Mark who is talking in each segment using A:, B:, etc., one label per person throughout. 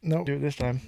A: No, do it this time.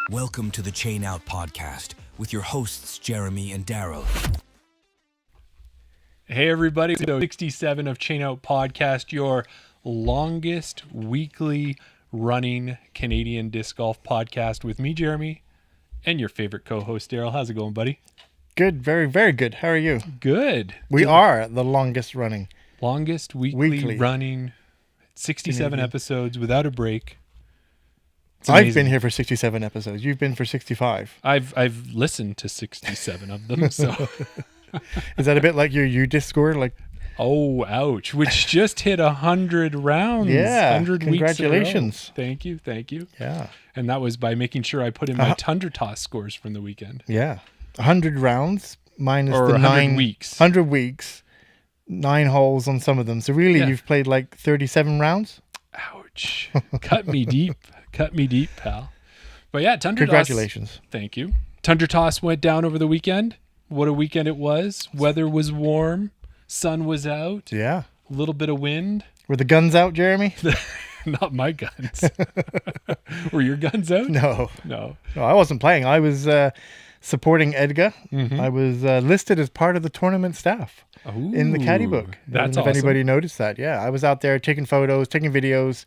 B: Welcome to the ChainOut Podcast with your hosts, Jeremy and Daryl.
C: Hey, everybody. So 67 of ChainOut Podcast, your longest weekly running Canadian disc golf podcast with me, Jeremy, and your favorite co-host, Daryl. How's it going, buddy?
A: Good, very, very good. How are you?
C: Good.
A: We are the longest running.
C: Longest weekly running, 67
A: Canadian.
C: Episodes without a break. It's
A: I've
C: amazing.
A: been here for 67 episodes. You've been for 65.
C: I've listened to 67 of them, so...
A: Is that a bit like your UDisc score? Like,
C: oh, ouch. Which just hit 100 rounds.
A: Yeah,
C: 100
A: congratulations.
C: Weeks in a row. Thank you.
A: yeah,
C: And that was by making sure I put in my Tundra Toss scores from the weekend.
A: yeah. 100 rounds minus
C: Or
A: the
C: 100 weeks.
A: 100 weeks, 9 holes on some of them. So really,
C: Yeah.
A: you've played like 37 rounds?
C: Ouch. Cut me deep. Cut me deep, pal. But yeah, Tundra
A: Congratulations.
C: Toss. Thank you. Tundra Toss went down over the weekend. What a weekend it was. Weather was warm. Sun was out.
A: Yeah.
C: A little bit of wind.
A: Were the guns out, Jeremy?
C: Not my guns. Were your guns out?
A: No,
C: No.
A: I wasn't playing. I was supporting Edgar.
C: Mm-hmm.
A: I was listed as part of the tournament staff in the caddy book.
C: That's
A: I don't know
C: awesome.
A: if anybody noticed that. Yeah, I was out there taking photos, taking videos,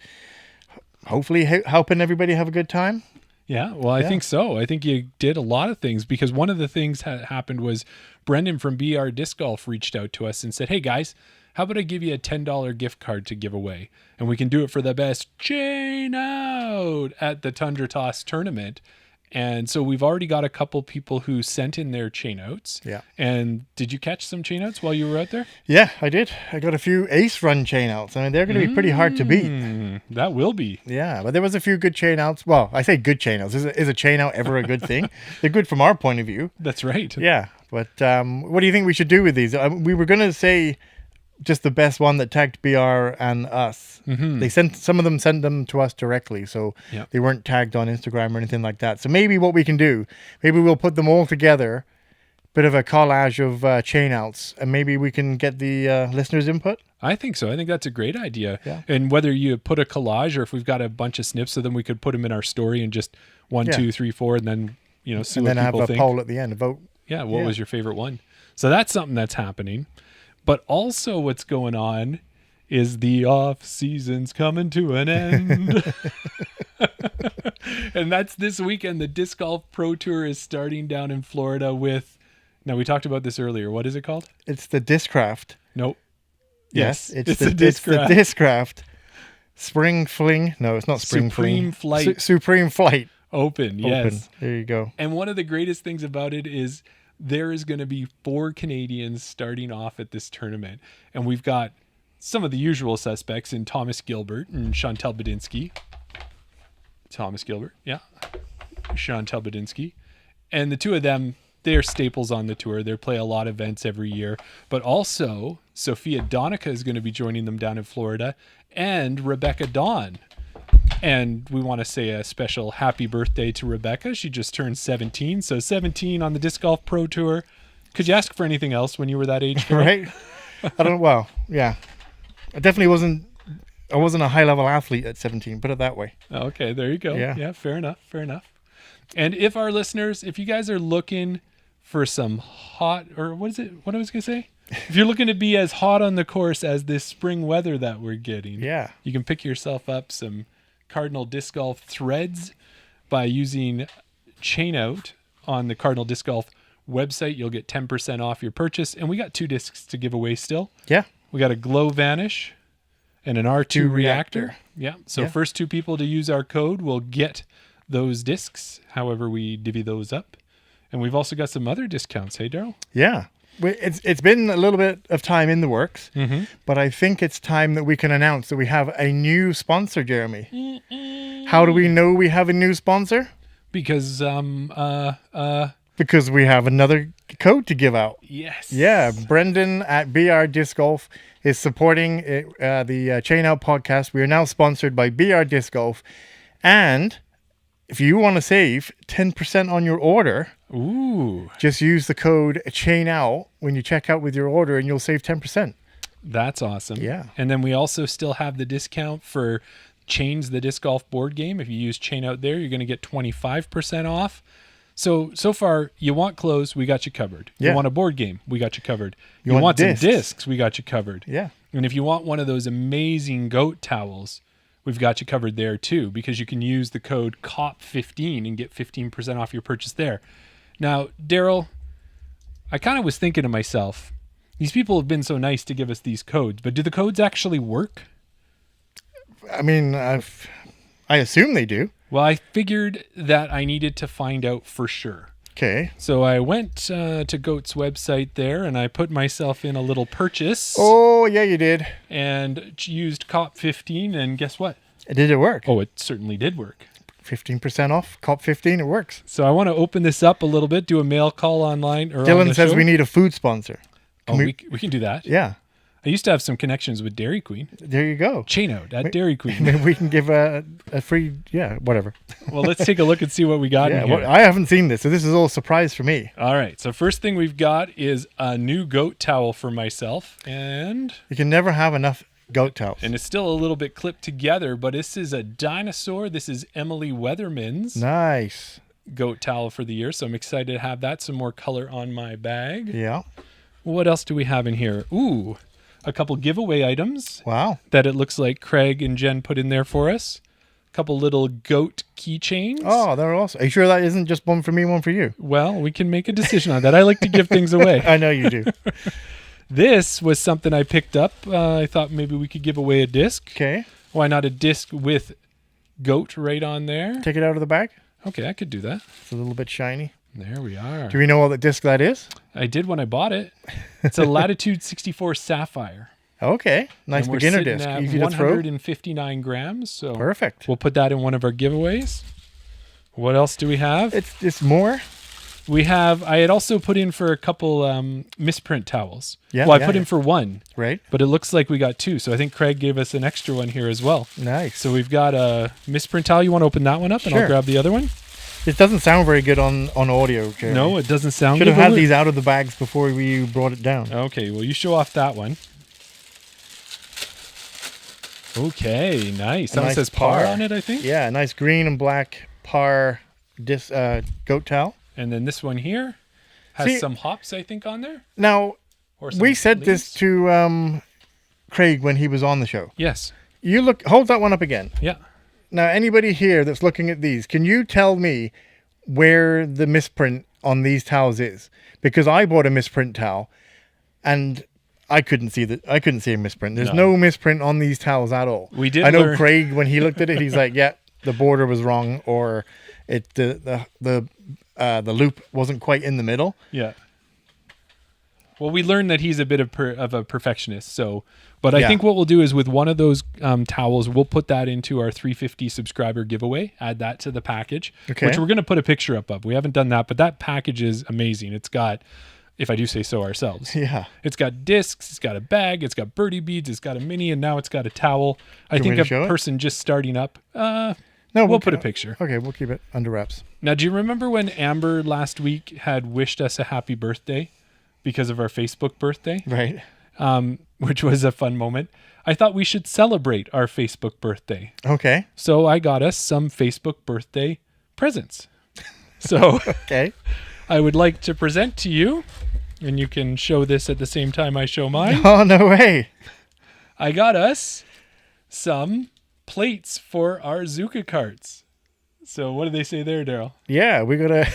A: hopefully helping everybody have a good time.
C: Yeah, well, I think so. I think you did a lot of things because one of the things that happened was Brendan from BR Disc Golf reached out to us and said, hey, guys, how about I give you a $10 gift card to give away? And we can do it for the best chain out at the Tundra Toss tournament. And so we've already got a couple people who sent in their chain outs.
A: Yeah.
C: And did you catch some chain outs while you were out there?
A: Yeah, I did. I got a few ace run chain outs. I mean, they're going to be pretty hard to beat.
C: That will be.
A: Yeah, but there was a few good chain outs. Well, I say good chain outs. Is a chain out ever a good thing? They're good from our point of view.
C: That's right.
A: Yeah, but what do you think we should do with these? We were going to say just the best one that tagged BR and us. They some of them sent them to us directly, so they weren't tagged on Instagram or anything like that. So maybe what we can do, maybe we'll put them all together, bit of a collage of chain outs, and maybe we can get the listeners' input.
C: I think so. I think that's a great idea.
A: Yeah.
C: And whether you put a collage or if we've got a bunch of snips of them, we could put them in our story and just 1, 2, 3, 4, and then see
A: and
C: what
A: then
C: people
A: have a
C: think.
A: poll at the end, a vote.
C: Yeah, what was your favorite one? So that's something that's happening. But also what's going on is the off season's coming to an end. And that's this weekend. The Disc Golf Pro Tour is starting down in Florida with, now we talked about this earlier. What is it called?
A: It's the Discraft.
C: Nope.
A: Yes, it's
C: the
A: the
C: Discraft.
A: Discraft. Spring Fling. No, it's not Spring
C: Supreme
A: Fling.
C: Flight.
A: Supreme Flight.
C: Open, yes.
A: There you go.
C: And one of the greatest things about it is there is going to be 4 Canadians starting off at this tournament. And we've got some of the usual suspects in Thomas Gilbert and Chantal Badinsky. Thomas Gilbert, yeah. Chantal Badinsky. And the two of them, they're staples on the tour. They play a lot of events every year. But also, Sophia Donica is going to be joining them down in Florida, and Rebecca Dawn. And we want to say a special happy birthday to Rebecca. She just turned 17. So 17 on the Disc Golf Pro Tour. Could you ask for anything else when you were that age, Carol?
A: Right? I don't. Well, yeah. I definitely wasn't. I wasn't a high level athlete at 17. Put it that way.
C: Okay, there you go.
A: Yeah.
C: Yeah, fair enough. Fair enough. And if our listeners, if you guys are looking for some hot, or what is it? What I was going to say? If you're looking to be as hot on the course as this spring weather that we're getting,
A: Yeah.
C: you can pick yourself up some Cardinal Disc Golf threads by using ChainOut on the Cardinal Disc Golf website. You'll get 10% off your purchase. And we got 2 discs to give away still.
A: Yeah.
C: We got a Glow Vanish and an R2 reactor.
A: reactor.
C: Yeah. So
A: Yeah.
C: first 2 people to use our code will get those discs, however we divvy those up. And we've also got some other discounts. Hey, Daryl?
A: Yeah. It's been a little bit of time in the works, but I think it's time that we can announce that we have a new sponsor, Jeremy. How do we know we have a new sponsor?
C: Because,
A: Because we have another code to give out.
C: yes.
A: Yeah, Brendan at BR Disc Golf is supporting the ChainOut Podcast. We are now sponsored by BR Disc Golf. And if you want to save 10% on your order,
C: Ooh,
A: just use the code ChainOut when you check out with your order and you'll save 10%.
C: that's awesome.
A: Yeah.
C: And then we also still have the discount for Chains, the disc golf board game. If you use ChainOut there, you're going to get 25% off. So far, you want clothes, we got you covered. You
A: Yeah.
C: want a board game, we got you covered. You
A: want
C: want some
A: discs.
C: discs, we got you covered.
A: Yeah.
C: And if you want one of those amazing goat towels, we've got you covered there too, because you can use the code COP15 and get 15% off your purchase there. Now, Daryl, I kind of was thinking to myself, these people have been so nice to give us these codes, but do the codes actually work?
A: I mean, I assume they do.
C: Well, I figured that I needed to find out for sure.
A: Okay.
C: So I went to Goat's website there and I put myself in a little purchase
A: Oh, yeah, you did.
C: and used COP15, and guess what?
A: Did it work?
C: Oh, it certainly did work.
A: 15% off, COP15, it works.
C: So I want to open this up a little bit, do a mail call online. Or on
A: Dylan
C: the
A: says
C: show.
A: we need a food sponsor.
C: Oh, we can do that.
A: Yeah,
C: I used to have some connections with Dairy Queen.
A: there you go.
C: ChainOut at Dairy Queen.
A: Maybe we can give a free, whatever.
C: Well, let's take a look and see what we got in here.
A: Well, I haven't seen this, so this is all a surprise for me.
C: All right. So first thing we've got is a new goat towel for myself, and
A: You can never have enough goat towels.
C: it's still a little bit clipped together, but this is a dinosaur. This is Emily Weatherman's
A: Nice.
C: goat towel for the year, so I'm excited to have that. Some more color on my bag.
A: Yeah.
C: What else do we have in here? Ooh, a couple giveaway items
A: Wow.
C: that it looks like Craig and Jen put in there for us. A couple little goat keychains.
A: Oh, they're awesome. Are you sure that isn't just one for me, one for you?
C: Well, we can make a decision on that. I like to give things away.
A: I know you do.
C: This was something I picked up. I thought maybe we could give away a disc.
A: Okay.
C: Why not a disc with goat right on there?
A: Take it out of the bag.
C: Okay, I could do that.
A: It's a little bit shiny.
C: There we are.
A: Do we know what disc that is?
C: I did when I bought it. It's a Latitude 64 Sapphire.
A: Okay. Nice
C: And we're
A: beginner
C: sitting
A: disc.
C: at
A: Easy to throw.
C: 159 grams. So
A: Perfect.
C: we'll put that in one of our giveaways. What else do we have?
A: It's more.
C: I had also put in for a couple misprint towels.
A: Yeah,
C: Well, I put in for one,
A: Right.
C: but it looks like we got two. So I think Craig gave us an extra one here as well.
A: Nice.
C: So we've got a misprint towel. You want to open that one up and I'll
A: Sure.
C: grab the other one?
A: It doesn't sound very good on audio, Jeremy.
C: No, it doesn't sound
A: Should
C: good.
A: have had
C: but
A: these out of the bags before we brought it down.
C: Okay, well, you show off that one. Okay, nice. That one
A: nice
C: says par
A: par
C: on it, I think.
A: Yeah, nice green and black par goat towel.
C: And then this one here has
A: See-
C: some hops, I think, on there.
A: Now,
C: Or some
A: we said this
C: leaves.
A: to Craig when he was on the show.
C: Yes.
A: Hold that one up again.
C: Yeah.
A: Now, anybody here that's looking at these, can you tell me where the misprint on these towels is? Because I bought a misprint towel, and I couldn't see a misprint. There's no misprint on these towels at all.
C: We did
A: I know
C: learn-
A: Craig, when he looked at it, he's like, "Yeah, the border was wrong, or the loop wasn't quite in the middle."
C: Yeah. Well, we learned that he's a bit of a perfectionist. But I
A: Yeah.
C: think what we'll do is with one of those towels, we'll put that into our 350 subscriber giveaway, add that to the package,
A: Okay.
C: which we're going to put a picture up of. We haven't done that, but that package is amazing. It's got, if I do say so ourselves,
A: Yeah.
C: it's got discs, it's got a bag, it's got birdie beads, it's got a mini, and now it's got a towel. I
A: you
C: think
A: want me
C: a
A: to show it?
C: person just starting up,
A: No,
C: we'll put a picture.
A: Okay, we'll keep it under wraps.
C: Now, do you remember when Amber last week had wished us a happy birthday because of our Facebook birthday,
A: Right.
C: which was a fun moment? I thought we should celebrate our Facebook birthday.
A: Okay.
C: So I got us some Facebook birthday presents. So
A: Okay.
C: I would like to present to you, and you can show this at the same time I show mine.
A: Oh, no way.
C: I got us some plates for our Zuka carts. So what do they say there, Daryl?
A: Yeah, we gotta.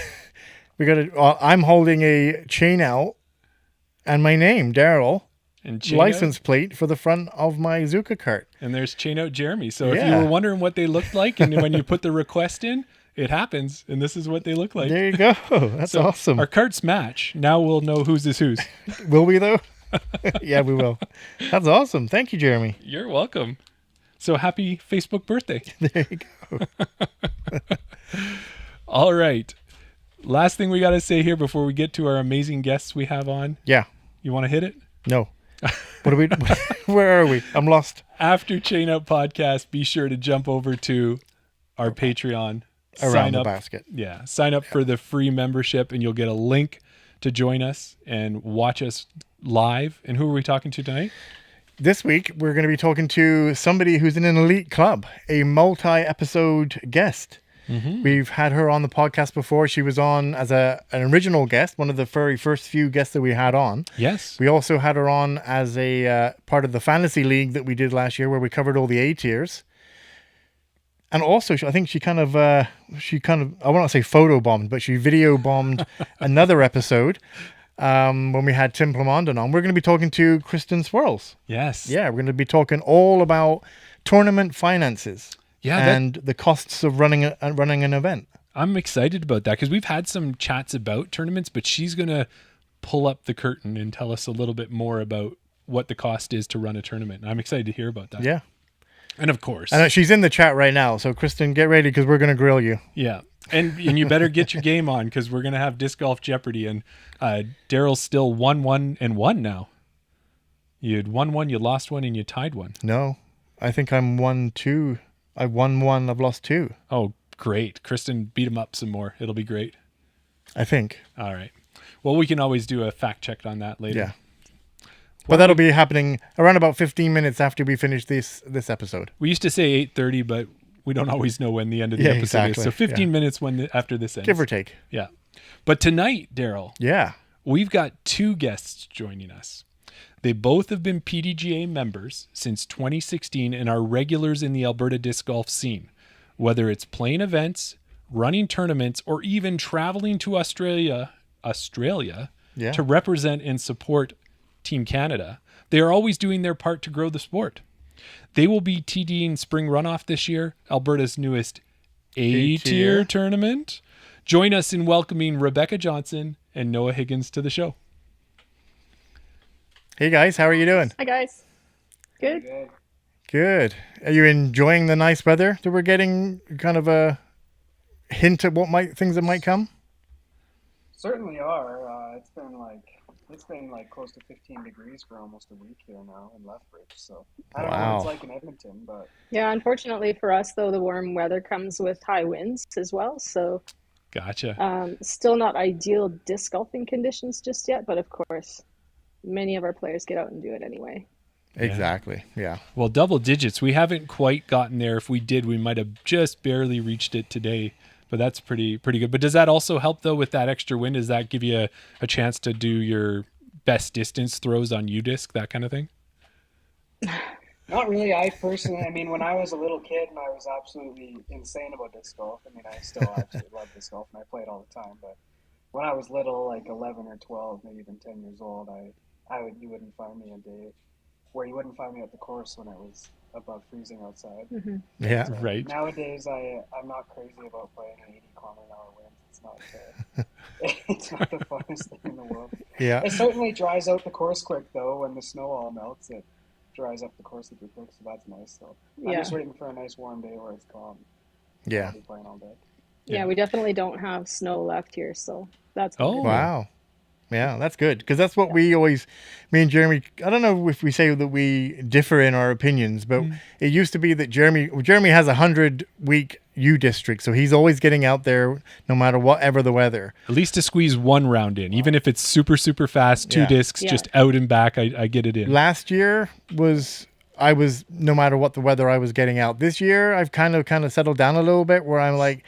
A: I'm holding a ChainOut and my name, Daryl,
C: And ChainOut,
A: license plate for the front of my Zuka cart.
C: and there's ChainOut Jeremy. So if you
A: Yeah.
C: were wondering what they looked like, and when you put the request in, it happens, and this is what they look like.
A: There you go. That's
C: So
A: awesome.
C: Our carts match. Now we'll know whose is whose.
A: Will we though? Yeah, we will. That's awesome. Thank you, Jeremy.
C: You're welcome. So happy Facebook birthday.
A: There you go.
C: All right. Last thing we got to say here before we get to our amazing guests we have on.
A: Yeah.
C: You want to hit it?
A: No. What are we? Where are we? I'm lost.
C: After ChainOut Podcast, be sure to jump over to our Patreon.
A: Around
C: Sign
A: the
C: up.
A: basket.
C: Yeah. Sign up for the free membership, and you'll get a link to join us and watch us live. And who are we talking to tonight?
A: This week, we're going to be talking to somebody who's in an elite club, a multi-episode guest.
C: Mm-hmm.
A: We've had her on the podcast before. She was on as an original guest, one of the very first few guests that we had on.
C: Yes.
A: We also had her on as a part of the fantasy league that we did last year, where we covered all the A tiers. And also, I think she kind of, I won't say photo bombed, but she video bombed another episode when we had Tim Plamondon on. We're going to be talking to Kristen Swirls.
C: Yes.
A: Yeah, we're going to be talking all about tournament finances.
C: Yeah.
A: And the costs of running an event.
C: I'm excited about that because we've had some chats about tournaments, but she's going to pull up the curtain and tell us a little bit more about what the cost is to run a tournament. I'm excited to hear about that.
A: Yeah.
C: And of course.
A: And she's in the chat right now. So, Kristen, get ready because we're going to grill you.
C: Yeah. And you better get your game on because we're going to have Disc Golf Jeopardy. And Daryl's still 1-1-1 now. You had won one, you lost one, and you tied one.
A: No, I think I'm 1-2. I won one, I've lost two.
C: Oh, great. Kristen, beat him up some more. It'll be great.
A: I think.
C: All right. Well, we can always do a fact check on that later.
A: Yeah. But that'll be happening around about 15 minutes after we finish this episode.
C: We used to say 8:30, but we don't always know when the end of the episode
A: exactly.
C: is. So 15 minutes after this ends.
A: Give or take.
C: Yeah. But tonight, Daryl,
A: Yeah.
C: we've got two guests joining us. They both have been PDGA members since 2016 and are regulars in the Alberta disc golf scene. Whether it's playing events, running tournaments, or even traveling to Australia
A: Yeah.
C: to represent and support Team Canada, they are always doing their part to grow the sport. They will be TDing Spring Runoff this year, Alberta's newest A-tier tournament. Join us in welcoming Rebecca Johnson and Noah Higgins to the show.
A: Hey guys, how are you doing?
D: Hi guys. Good.
A: Good. Are you enjoying the nice weather that we're getting? Kind of a hint at things that might come?
E: Certainly are. It's been like close to 15 degrees for almost a week here now in Lethbridge. So I don't know what it's like in Edmonton, but
D: yeah, unfortunately for us though, the warm weather comes with high winds as well. So
C: gotcha.
D: Still not ideal disc golfing conditions just yet, but of course, many of our players get out and do it anyway.
A: Exactly. Yeah.
C: Well, double digits. We haven't quite gotten there. If we did, we might have just barely reached it today. But that's pretty good. But does that also help, though, with that extra wind? Does that give you a chance to do your best distance throws on U-disc, that kind of thing?
E: not really. I mean, when I was a little kid and I was absolutely insane about disc golf, I mean, I still absolutely love disc golf and I play it all the time. But when I was little, like 11 or 12, maybe even 10 years old, you wouldn't find me you wouldn't find me at the course when it was above freezing outside.
D: Mm-hmm.
A: Yeah,
E: so
C: right.
E: Nowadays, I'm not crazy about playing an 80-kilometer-an-hour wind. It's not the funnest thing in the world.
A: Yeah.
E: It certainly dries out the course quick, though. When the snow all melts, it dries up the course super quick, so that's nice. So I'm just waiting for a nice warm day where it's calm.
A: Yeah.
E: I'll be playing all day.
D: Yeah, we definitely don't have snow left here, so that's good.
C: Oh,
A: wow. Yeah, that's good because that's what me and Jeremy, I don't know if we say that we differ in our opinions, but it used to be that Jeremy has 100-week U district, so he's always getting out there no matter whatever the weather.
C: At least to squeeze one round in, even if it's super, super fast, two discs, just out and back, I get it in.
A: Last year I was no matter what the weather I was getting out. This year I've kind of settled down a little bit where I'm like,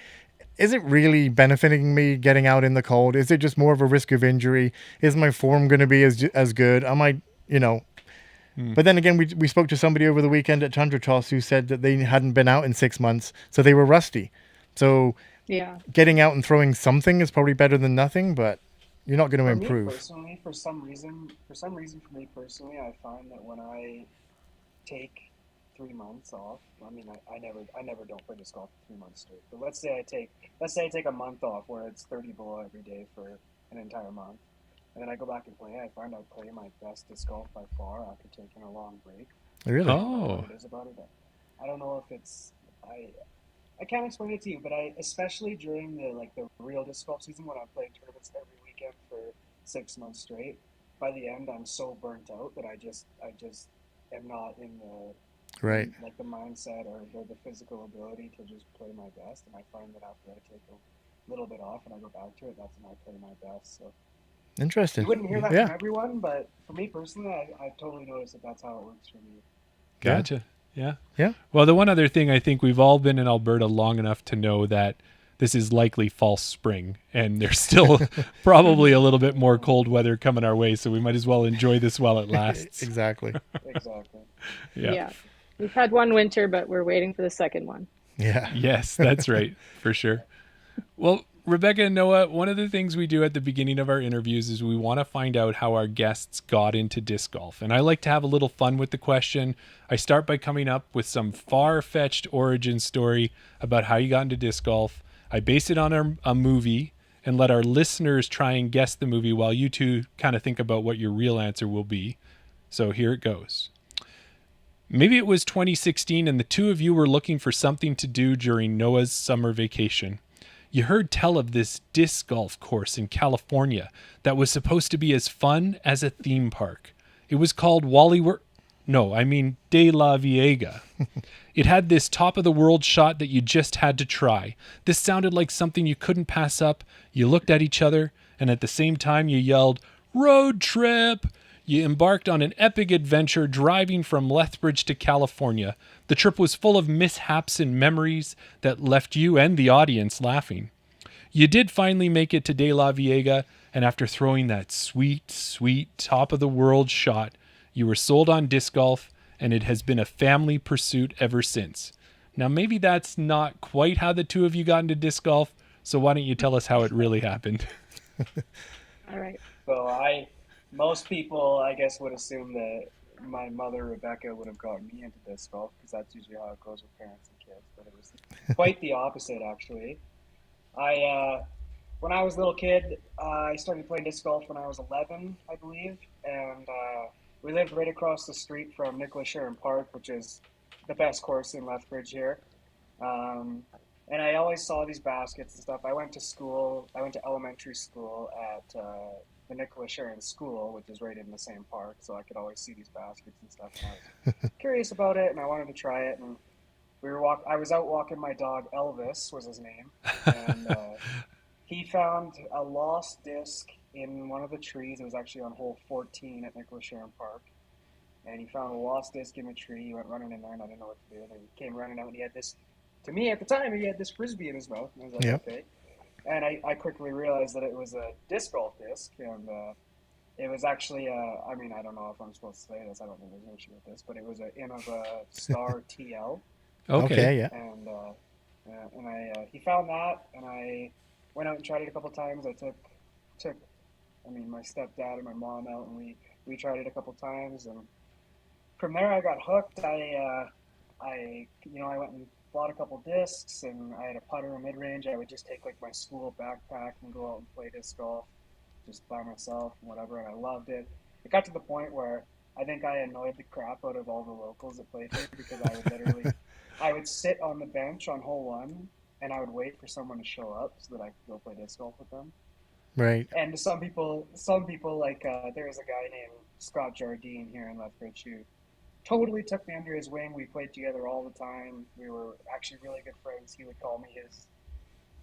A: is it really benefiting me getting out in the cold? Is it just more of a risk of injury? Is my form going to be as good? Am I, But then again, we spoke to somebody over the weekend at Tundra Toss who said that they hadn't been out in 6 months, so they were rusty. So getting out and throwing something is probably better than nothing, but you're not going to improve.
E: Me personally, for some reason for me personally, I find that when I take 3 months off. I mean, I never don't play disc golf for 3 months straight. But let's say I take a month off where it's 30 below every day for an entire month, and then I go back and play. I find I play my best disc golf by far after taking a long break.
A: Really?
E: I don't know what it is about it. I don't know if it's I can't explain it to you, but especially during the real disc golf season when I'm playing tournaments every weekend for 6 months straight. By the end, I'm so burnt out that I just am not in the like the mindset or the physical ability to just play my best. And I find that after I take a little bit off and I go back to it, that's when I play my best. So
A: interesting.
E: You wouldn't hear that from everyone, but for me personally, I totally noticed that's how it works for me.
C: Gotcha. Yeah.
A: Yeah.
C: Well, the one other thing, I think we've all been in Alberta long enough to know that this is likely false spring and there's still probably a little bit more cold weather coming our way. So we might as well enjoy this while it lasts.
A: Exactly.
D: Yeah. We've had one winter, but we're waiting for the second one.
A: Yeah.
C: Yes, that's right. For sure. Well, Rebecca and Noah, one of the things we do at the beginning of our interviews is we want to find out how our guests got into disc golf. And I like to have a little fun with the question. I start by coming up with some far-fetched origin story about how you got into disc golf. I base it on a movie and let our listeners try and guess the movie while you two kind of think about what your real answer will be. So here it goes. Maybe it was 2016 and the two of you were looking for something to do during Noah's summer vacation. You heard tell of this disc golf course in California that was supposed to be as fun as a theme park. It was called De La Viega. It had this top-of-the-world shot that you just had to try. This sounded like something you couldn't pass up. You looked at each other, and at the same time you yelled, "Road trip!" You embarked on an epic adventure driving from Lethbridge to California. The trip was full of mishaps and memories that left you and the audience laughing. You did finally make it to De La Viega, and after throwing that sweet, sweet top-of-the-world shot, you were sold on disc golf, and it has been a family pursuit ever since. Now, maybe that's not quite how the two of you got into disc golf, so why don't you tell us how it really happened?
D: All right.
E: So most people, I guess, would assume that my mother, Rebecca, would have gotten me into disc golf, because that's usually how it goes with parents and kids. But it was quite the opposite, actually. When I was a little kid, I started playing disc golf when I was 11, I believe, and we lived right across the street from Nicholas Sharon Park, which is the best course in Lethbridge here. And I always saw these baskets and stuff. I went to elementary school at the Nicholas Sharon School, which is right in the same park, so I could always see these baskets and stuff. And I was curious about it, and I wanted to try it. And I was out walking my dog, Elvis was his name, and he found a lost disc in one of the trees. It was actually on hole 14 at Nicholas Sharon Park. And he found a lost disc in the tree. He went running in there, and I didn't know what to do. And he came running out, and he had this, to me at the time, he had this Frisbee in his mouth. And I was like, okay. And I quickly realized that it was a disc golf disc. And it was actually, I mean, I don't know if I'm supposed to say this. I don't think there's an issue with this. But it was an Innova Star TL.
A: Okay, yeah.
E: And he found that, and I went out and tried it a couple times. I took my stepdad and my mom out, and we tried it a couple times, and from there I got hooked. I went and bought a couple discs, and I had a putter and mid-range. I would just take like my school backpack and go out and play disc golf just by myself and whatever, and I loved it. It got to the point where I think I annoyed the crap out of all the locals that played here, because I would sit on the bench on hole 1, and I would wait for someone to show up so that I could go play disc golf with them.
A: Right.
E: And some people like there was a guy named Scott Jardine here in Lethbridge who totally took me under his wing. We played together all the time. We were actually really good friends. He would call me his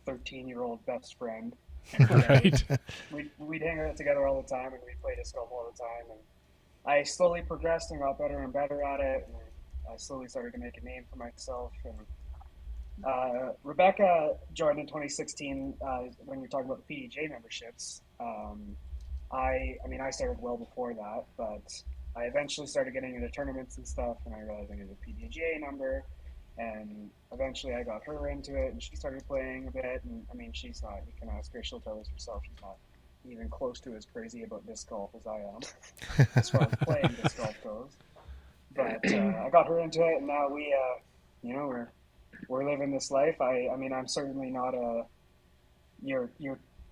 E: 13-year-old best friend.
C: Right.
E: We'd hang out together all the time, and we'd play disc golf all the time. And I slowly progressed and got better and better at it. And I slowly started to make a name for myself. And Rebecca joined in 2016 when you're talking about the PDJ memberships. I started well before that, but I eventually started getting into tournaments and stuff, and I realized I needed a PDGA number, and eventually I got her into it, and she started playing a bit. And I mean, she's not, you can ask her, she'll tell us herself, she's not even close to as crazy about disc golf as I am as far as playing disc golf goes. But I got her into it, and now we're living this life. I'm certainly not your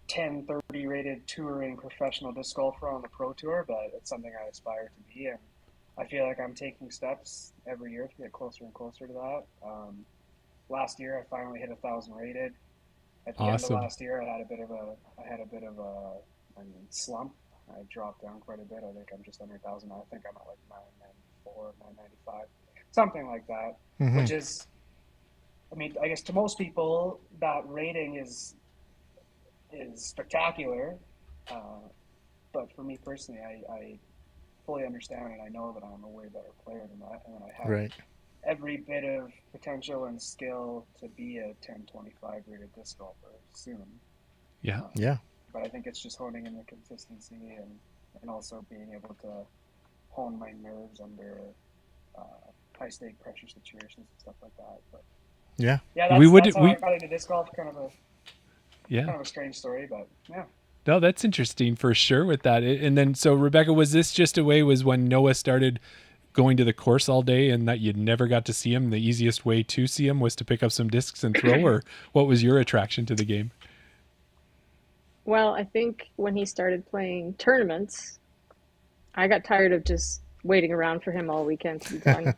E: 10-30 rated touring professional disc golfer on the pro tour, but it's something I aspire to be, and I feel like I'm taking steps every year to get closer and closer to that. Last year I finally hit 1,000 rated. At the end of last year I had a bit of a slump. I dropped down quite a bit. I think I'm just under 1,000 now. I think I'm at like 994, 995, something like that, which is, I guess to most people that rating is spectacular, but for me personally, I fully understand, and I know that I'm a way better player than that, and I have every bit of potential and skill to be a 10-25 rated disc golfer soon. But I think it's just honing in the consistency and also being able to hone my nerves under high stake pressure situations and stuff like that. But that's how I got into disc golf. Kind of a strange story, but yeah.
C: No, that's interesting for sure with that. And then, so Rebecca, was this just was when Noah started going to the course all day and that you never got to see him? The easiest way to see him was to pick up some discs and throw, or what was your attraction to the game?
D: Well, I think when he started playing tournaments, I got tired of just waiting around for him all weekend to be done.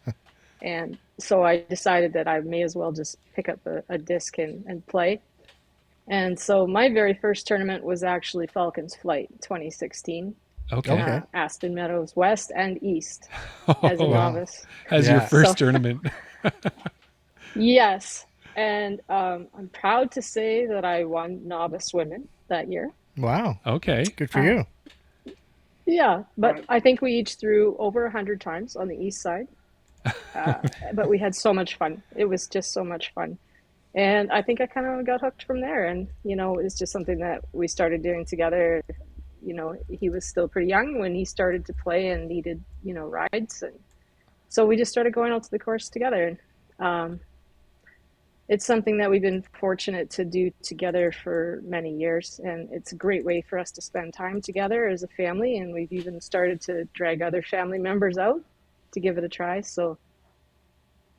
D: And so I decided that I may as well just pick up a disc and play. And so my very first tournament was actually Falcons Flight 2016.
C: Okay.
D: Aston Meadows West and East as a novice.
C: As your first tournament.
D: Yes. And I'm proud to say that I won novice women that year.
A: Wow.
C: Okay.
A: Good for you.
D: Yeah. But I think we each threw over 100 times on the East side. But we had so much fun. It was just so much fun. And I think I kind of got hooked from there. And, it's just something that we started doing together. He was still pretty young when he started to play and needed, rides. And so we just started going out to the course together. And it's something that we've been fortunate to do together for many years. And it's a great way for us to spend time together as a family. And we've even started to drag other family members out. to give it a try. So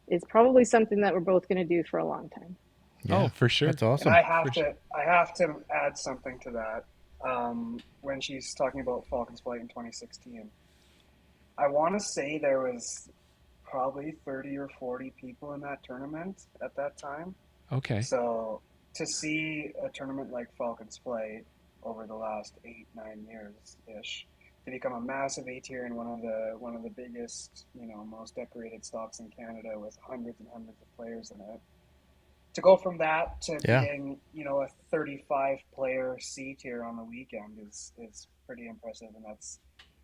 D: it's probably something that we're both going to do for a long time.
A: Yeah,
C: Oh, for sure.
A: That's awesome.
E: And I have to add something to that. When she's talking about Falcons Flight in 2016, I want to say there was probably 30 or 40 people in that tournament at that time.
C: Okay.
E: So to see a tournament like Falcons Flight over the last 8-9 years ish to become a massive A tier and one of the biggest, most decorated stocks in Canada with hundreds and hundreds of players in it. To go from that to being, a 35 player C tier on the weekend is pretty impressive, and that's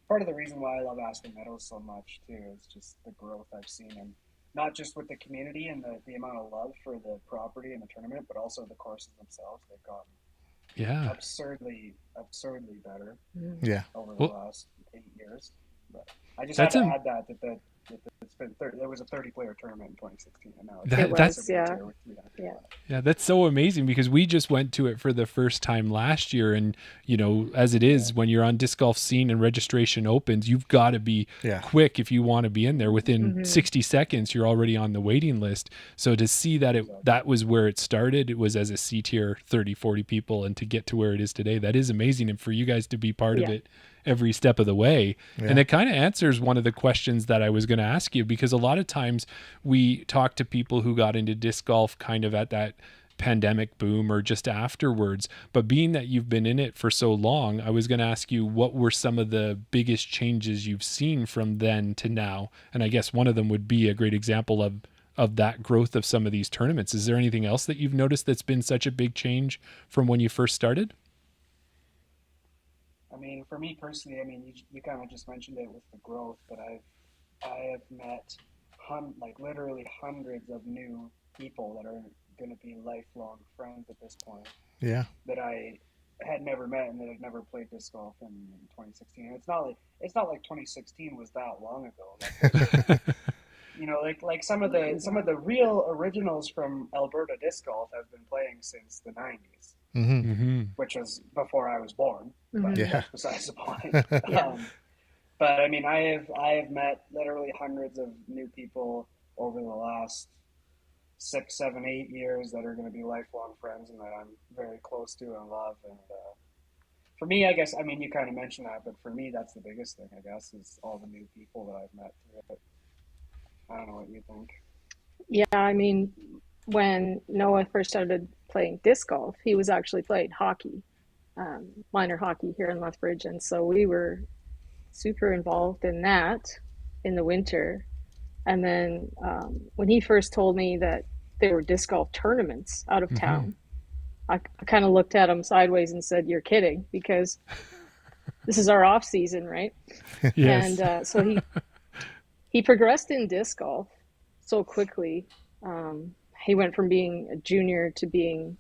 E: part of the reason why I love Aspen Meadows so much too. Is just the growth I've seen, and not just with the community and the amount of love for the property and the tournament, but also the courses themselves. They've gotten absurdly better over the last 8 years. But I just had to add that it's been 30. There was a 30-player tournament in 2016, and now that's
C: Yeah, that's so amazing because we just went to it for the first time last year, and as it is, when you're on disc golf scene and registration opens, you've got to be quick if you want to be in there. Within 60 seconds, you're already on the waiting list. So to see that that was where it started, it was as a C tier, 30, 40 people, and to get to where it is today, that is amazing. And for you guys to be part of it every step of the way. And it kind of answers one of the questions that I was going to ask you, because a lot of times we talk to people who got into disc golf kind of at that pandemic boom or just afterwards. But being that you've been in it for so long, I was going to ask you, what were some of the biggest changes you've seen from then to now? And I guess one of them would be a great example of that growth of some of these tournaments. Is there anything else that you've noticed that's been such a big change from when you first started?
E: I mean, for me personally, you kind of just mentioned it with the growth, but I have met literally hundreds of new people that are going to be lifelong friends at this point. Yeah. That I had never met and that had never played disc golf in 2016. It's not like 2016 was that long ago. Like some of the real originals from Alberta disc golf have been playing since the 90s. Which was before I was born, but that's besides the point. But I mean, I have met literally hundreds of new people over the last 6, 7, 8 years that are going to be lifelong friends and that I'm very close to and love. And for me, I guess, you kind of mentioned that, but for me, that's the biggest thing, I guess, is all the new people that I've met through it. I don't know what you think.
D: Yeah, when Noah first started playing disc golf, he was actually playing hockey, minor hockey here in Lethbridge. And so we were super involved in that in the winter. And then when he first told me that there were disc golf tournaments out of town, I kind of looked at him sideways and said, "You're kidding," because this is our off season, right? Yes. And so he progressed in disc golf so quickly. He went from being a junior to being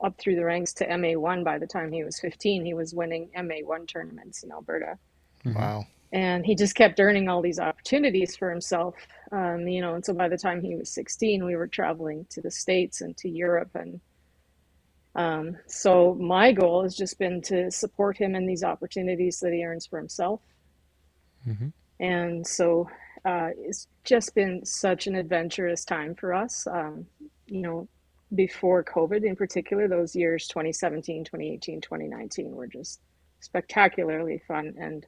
D: up through the ranks to MA1 by the time he was 15. He was winning MA1 tournaments in Alberta.
A: Wow.
D: And he just kept earning all these opportunities for himself. And so by the time he was 16, we were traveling to the States and to Europe. And so my goal has just been to support him in these opportunities that he earns for himself. And so it's just been such an adventurous time for us. Before COVID in particular, those years, 2017, 2018, 2019, were just spectacularly fun. And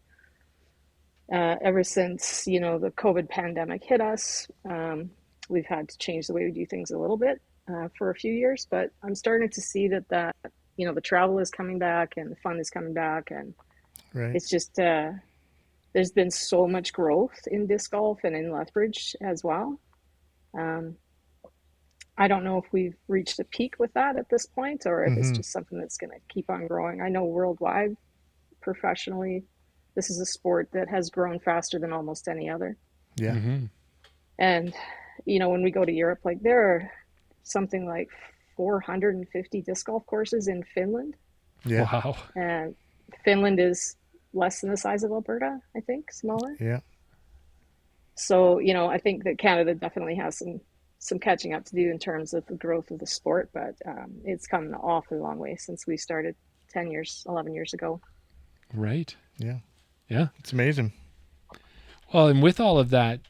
D: ever since, the COVID pandemic hit us, we've had to change the way we do things a little bit for a few years. But I'm starting to see that the travel is coming back and the fun is coming back. And it's just... there's been so much growth in disc golf and in Lethbridge as well. I don't know if we've reached a peak with that at this point, or if it's just something that's going to keep on growing. I know worldwide, professionally, this is a sport that has grown faster than almost any other. Yeah. And, when we go to Europe, there are something like 450 disc golf courses in Finland.
A: Yeah.
C: Wow.
D: And Finland is less than the size of Alberta, I think, smaller.
A: Yeah.
D: So, I think that Canada definitely has some catching up to do in terms of the growth of the sport, but it's come an awfully long way since we started 11 years ago.
C: Right.
A: Yeah.
C: Yeah.
A: It's amazing.
C: Well, and with all of that,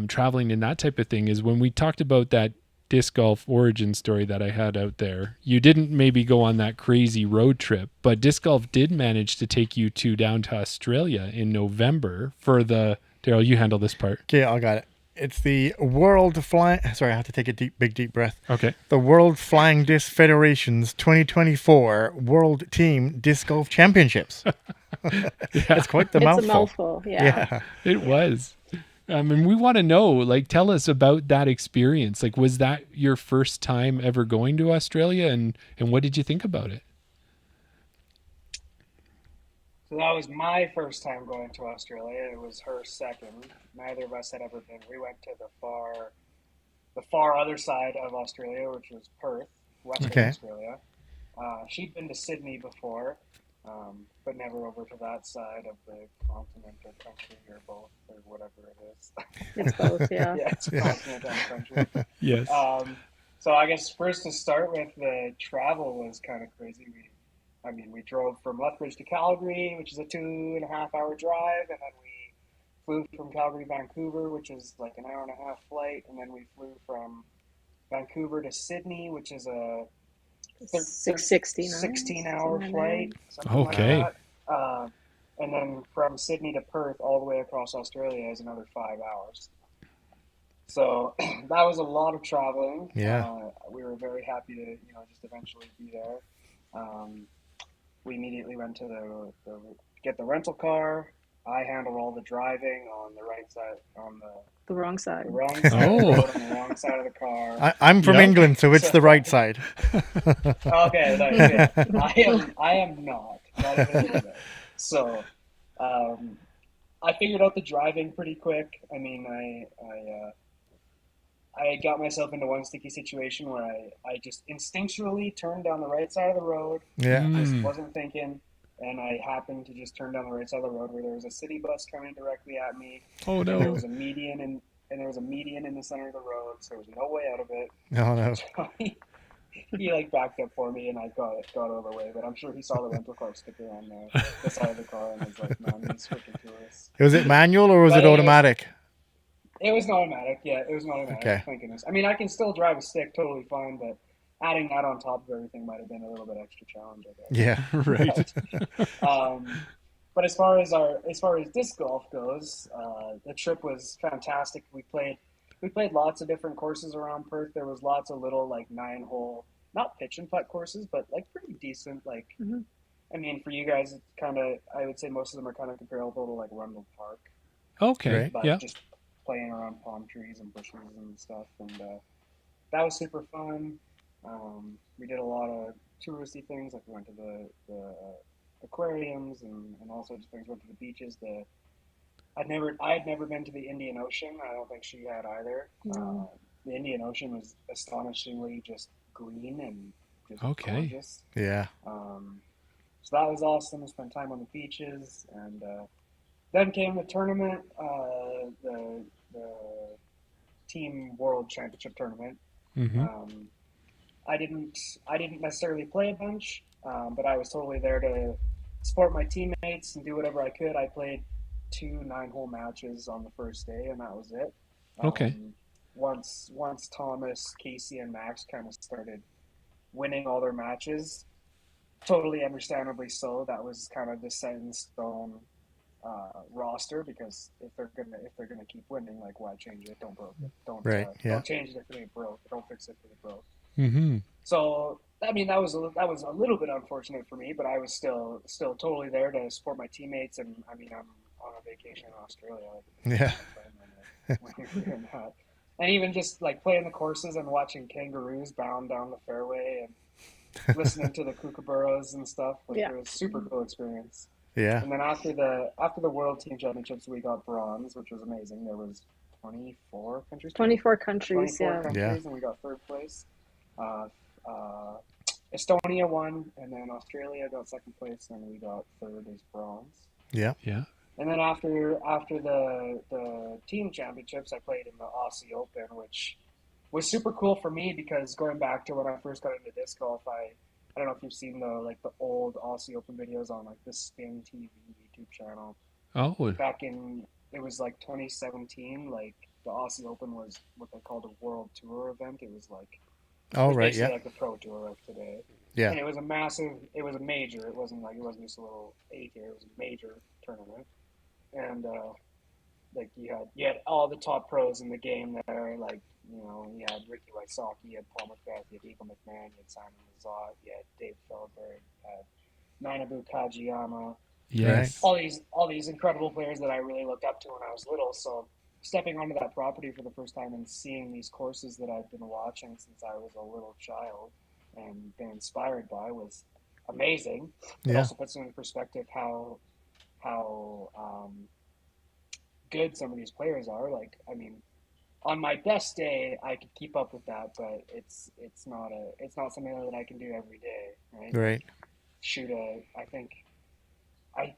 C: traveling and that type of thing, is when we talked about that disc golf origin story that I had out there, you didn't maybe go on that crazy road trip, but disc golf did manage to take you down to Australia in November for the, Daryl, you handle this part.
A: Okay, I got it. It's the World Flying... Sorry, I have to take a big deep breath.
C: Okay.
A: The World Flying Disc Federation's 2024 World Team Disc Golf Championships. It's quite the mouthful.
D: It's a mouthful, yeah.
C: It was. And we want to know, like, tell us about that experience. Like, was that your first time ever going to Australia, and what did you think about it?
E: So that was my first time going to Australia. It was her second. Neither of us had ever been. We went to the far other side of Australia, which was Perth, Western Australia. She'd been to Sydney before, but never over to that side of the continent or country or both or whatever it is.
D: It's both, yeah.
E: Yeah, it's a continent and country.
C: Yes.
E: So I guess first to start with, the travel was kind of crazy. We drove from Lethbridge to Calgary, which is a 2.5 hour drive, and then we flew from Calgary to Vancouver, which is like an 1.5 hour flight, and then we flew from Vancouver to Sydney, which is a 16-hour flight.
C: Okay.
E: Like that. And then from Sydney to Perth all the way across Australia is another 5 hours. So that was a lot of traveling.
A: Yeah.
E: We were very happy to, just eventually be there. We immediately went to get the rental car. I handled all the driving on the right side, on
D: the wrong side.
E: The wrong side of the road, on the wrong side of the car.
A: I'm from England, so it's the right side.
E: Okay, nice. I am not even a little bit. So, I figured out the driving pretty quick. I mean, I got myself into one sticky situation where I just instinctually turned down the right side of the road.
A: Yeah.
E: Just wasn't thinking. And I happened to just turn down the right side of the road where there was a city bus coming directly at me.
C: Oh, no.
E: There was a median in the center of the road, so there was no way out of it.
A: No.
E: So he backed up for me, and I got out of the way. But I'm sure he saw the rental car sticker on the side of the car and was like, "Man, these freaking tourists."
A: Was it manual or was it automatic?
E: It was an automatic. Yeah, it was an automatic.
A: Okay.
E: Thank goodness. I mean, I can still drive a stick totally fine, but adding that on top of everything might have been a little bit extra challenge, I guess.
A: Yeah,
C: Right.
E: But as far as disc golf goes, the trip was fantastic. We played lots of different courses around Perth. There was lots of little 9-hole, not pitch and putt courses, but pretty decent.
D: Mm-hmm.
E: I mean, for you guys, it's kind of, I would say most of them are kind of comparable to Rundle Park.
C: Okay.
A: Right.
E: But
C: Yeah.
E: just playing around palm trees and bushes and stuff, and that was super fun. We did a lot of touristy things, we went to the aquariums and all sorts of things. Went to the beaches. I had never been to the Indian Ocean. I don't think she had either.
D: No.
E: The Indian Ocean was astonishingly just green and just gorgeous.
A: Yeah.
E: So that was awesome. We spent time on the beaches, and then came the tournament, the Team World Championship tournament.
C: Mm-hmm.
E: I didn't necessarily play a bunch, but I was totally there to support my teammates and do whatever I could. I played 2 9-hole matches on the first day, and that was it.
C: Okay.
E: Once Thomas, Casey, and Max kind of started winning all their matches, totally understandably so. That was kind of the set in stone roster, because if they're gonna keep winning, why change it? Don't broke it. Don't change it if it ain't broke. Don't fix it if it broke.
C: Mm-hmm.
E: So I mean, that was a little bit unfortunate for me, but I was still totally there to support my teammates. And I mean, I'm on a vacation in Australia.
A: Yeah.
E: When you're doing that. And even just playing the courses and watching kangaroos bound down the fairway and listening to the kookaburras and stuff. It was a super cool experience.
A: Yeah.
E: And then after the World Team Championships, we got bronze, which was amazing. There was 24 countries.
D: 24 countries,
E: 24 countries, and we got 3rd place. Estonia won, and then Australia got 2nd place, and we got 3rd as bronze.
A: Yeah.
C: Yeah.
E: And then after the team championships, I played in the Aussie Open, which was super cool for me, because going back to when I first got into disc golf, I don't know if you've seen the old Aussie Open videos on the Spin TV YouTube channel.
C: Oh.
E: Back in it was like 2017. Like the Aussie Open was what they called a World Tour event. It was like basically like the Pro Tour of today.
A: Yeah.
E: And it was a major. It wasn't just a little 8-year. It was a major tournament. And like you had all the top pros in the game there. Like, you know, you had Ricky Wysocki, you had Paul McBeth, you had Eagle McMahon, you had Simon Lizotte, you had Dave Feldberg, you had Manabu Kajiyama.
C: Yes.
E: All these incredible players that I really looked up to when I was little. So stepping onto that property for the first time and seeing these courses that I've been watching since I was a little child and been inspired by was amazing. It also puts into perspective how good some of these players are. Like, I mean, on my best day, I could keep up with that, but it's not something that I can do every day, right?
A: Right.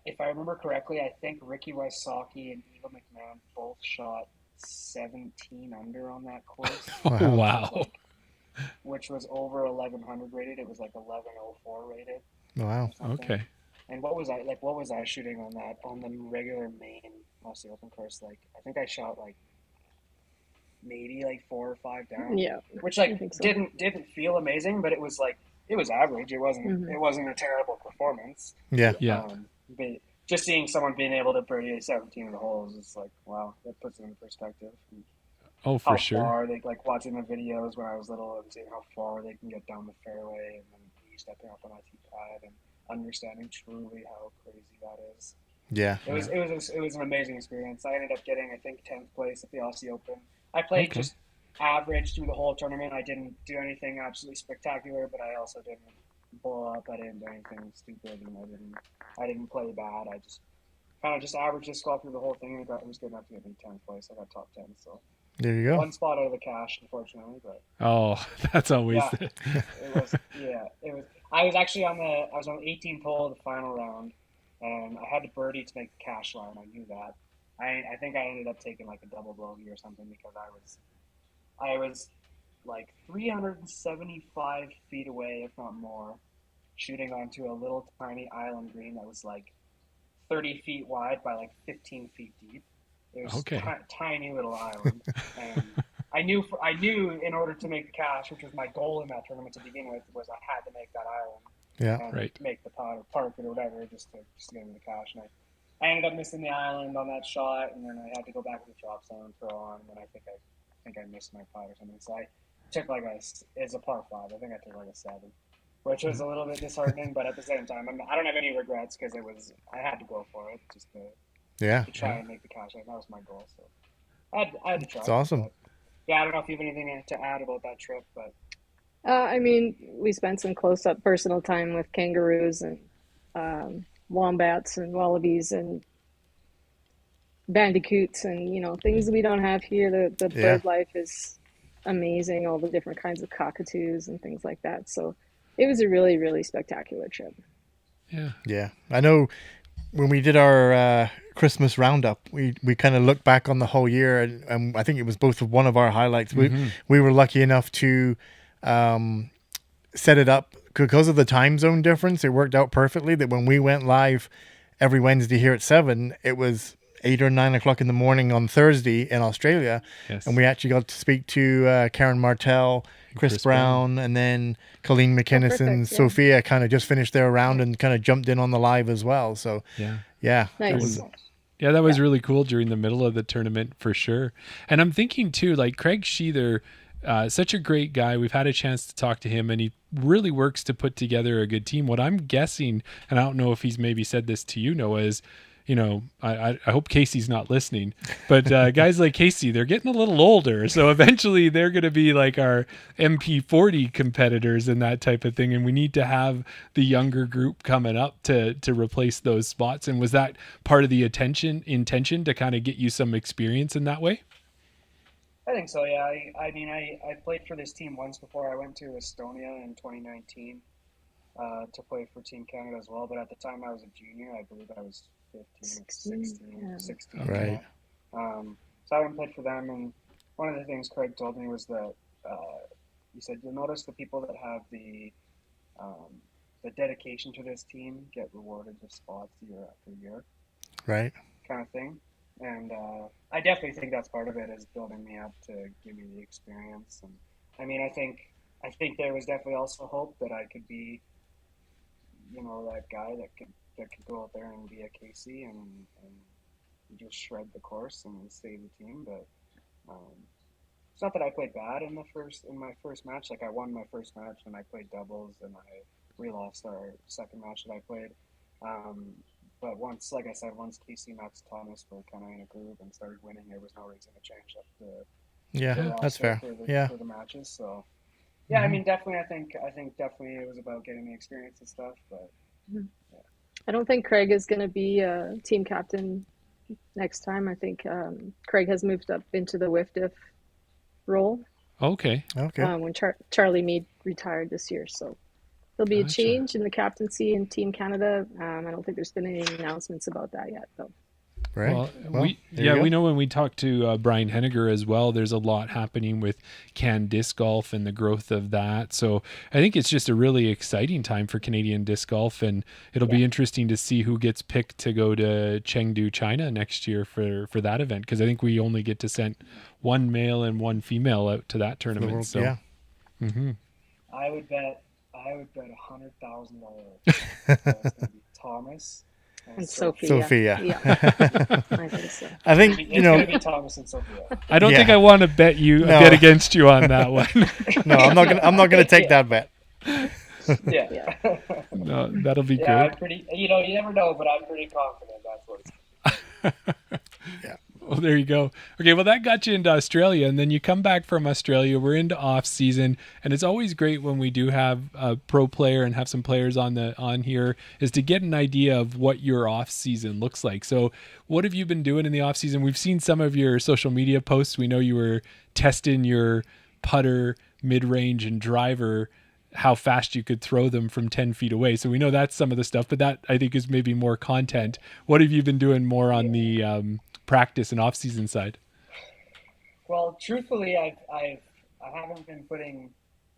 E: If I remember correctly, I think Ricky Wysocki and Eagle McMahon both shot 17 under on that course.
C: Wow.
E: Which was over 1100 rated. It was like 1104 rated.
A: Wow.
C: Okay.
E: And what was I shooting on the regular main Aussie Open course? Like, I think I shot like maybe like 4 or 5 down.
D: Yeah.
E: Which like
D: so.
E: didn't feel amazing, but it was average. It wasn't a terrible performance.
A: Yeah.
C: Yeah.
E: But just seeing someone being able to birdie 17 of the holes is like, wow, that puts it in perspective. And
C: Oh, for
E: how
C: sure.
E: far they, like, watching the videos when I was little and seeing how far they can get down the fairway, and then me stepping up on my tee pad and understanding truly how crazy that is.
A: Yeah.
E: It was an amazing experience. I ended up getting, I think, 10th place at the Aussie Open. I played just average through the whole tournament. I didn't do anything absolutely spectacular, but I also didn't blow up. I didn't do anything stupid, and I didn't play bad. I just kind of just averaged disc golf through the whole thing, and it was good enough to get me 10th place. I got top 10, so
A: there you go.
E: one spot out of the cash, unfortunately, but
C: that's always
E: it was. I was actually on the 18th hole of the final round, and I had to birdie to make the cash line. I knew that. I think I ended up taking like a double bogey or something because I was like 375 feet away, if not more, shooting onto a little tiny island green that was like 30 feet wide by like 15 feet deep. It was a tiny little island, and I knew in order to make the cash, which was my goal in that tournament to begin with, was I had to make that island.
A: Yeah.
E: And make the pot or park it or whatever, just to get me the cash. And I ended up missing the island on that shot, and then I had to go back to the drop zone and throw on. And then I think I missed my putt or something. So I took it's a par 5. I think I took like a 7, which was a little bit disheartening. But at the same time, I don't have any regrets because I had to go for it just to try and make the cash. That was my goal. So I had to try.
A: It's awesome.
E: But, yeah, I don't know if you have anything to add about that trip, but.
D: I mean, we spent some close-up personal time with kangaroos and wombats and wallabies and bandicoots and, you know, things we don't have here. The bird life is amazing, all the different kinds of cockatoos and things like that. So it was a really, really spectacular trip.
C: Yeah.
A: Yeah. I know when we did our Christmas roundup, we kind of looked back on the whole year, and I think it was both one of our highlights. We were lucky enough to set it up because of the time zone difference. It worked out perfectly that when we went live every Wednesday here at 7, it was 8 or 9 o'clock in the morning on Thursday in Australia.
C: Yes.
A: And we actually got to speak to Karen Martell, Chris Brown, and then Colleen McInnes and Sophia kind of just finished their round and kind of jumped in on the live as well. So yeah.
D: Nice.
C: That was really cool during the middle of the tournament for sure. And I'm thinking too, like Craig Sheether, such a great guy. We've had a chance to talk to him, and he really works to put together a good team. What I'm guessing, and I don't know if he's maybe said this to you, Noah, is, you know, I hope Casey's not listening, but guys like Casey, they're getting a little older. So eventually they're going to be like our MP40 competitors and that type of thing. And we need to have the younger group coming up to replace those spots. And was that part of the intention to kind of get you some experience in that way?
E: I think so, yeah. I mean, I played for this team once before. I went to Estonia in 2019 to play for Team Canada as well. But at the time I was a junior. I believe I was 16.
A: Right.
E: So I went and played for them. And one of the things Craig told me was that he said, you'll notice the people that have the dedication to this team get rewarded with spots year after year.
A: Right.
E: Kind of thing. And I definitely think that's part of it, is building me up to give me the experience. And I mean, I think there was definitely also hope that I could be, that guy that could go out there and be a Casey and just shred the course and save the team. But it's not that I played bad in my first match. Like, I won my first match and I played doubles, and we lost our second match that I played. But once Casey and Max Thomas were kind of in a groove and started winning, there was no reason to change up the
A: that's fair.
E: For the matches. So yeah, I mean, definitely, I think definitely it was about getting the experience and stuff. But yeah.
D: I don't think Craig is going to be team captain next time. I think Craig has moved up into the WFDF role.
C: Okay.
D: When Charlie Meade retired this year, so there'll be a change in the captaincy in Team Canada. I don't think there's been any announcements about that yet, though.
C: Right. Well, we know when we talked to Brian Henniger as well, there's a lot happening with Can Disc Golf and the growth of that. So I think it's just a really exciting time for Canadian disc golf, and it'll be interesting to see who gets picked to go to Chengdu, China next year for that event, because I think we only get to send one male and one female out to that tournament. So
A: yeah.
C: Mm-hmm.
E: I would bet $100,000 that it's going to be Thomas
D: and Sophia.
A: Sophia.
D: I think so.
A: I think
E: it's going to be Thomas and Sophia.
C: I don't think I want to bet against you on that one.
A: No, I'm not gonna take that bet.
E: Yeah.
C: No, that'll be
E: great. I'm
C: good.
E: you never know, but I'm pretty confident that's what it's.
A: Yeah.
C: Well, there you go. Okay, well, that got you into Australia, and then you come back from Australia. We're into off season, and it's always great when we do have a pro player and have some players on here, is to get an idea of what your off season looks like. So, what have you been doing in the off season? We've seen some of your social media posts. We know you were testing your putter, mid range, and driver, how fast you could throw them from 10 feet away. So we know that's some of the stuff, but that I think is maybe more content. What have you been doing more on the practice and off-season side?
E: Well, truthfully, I haven't been putting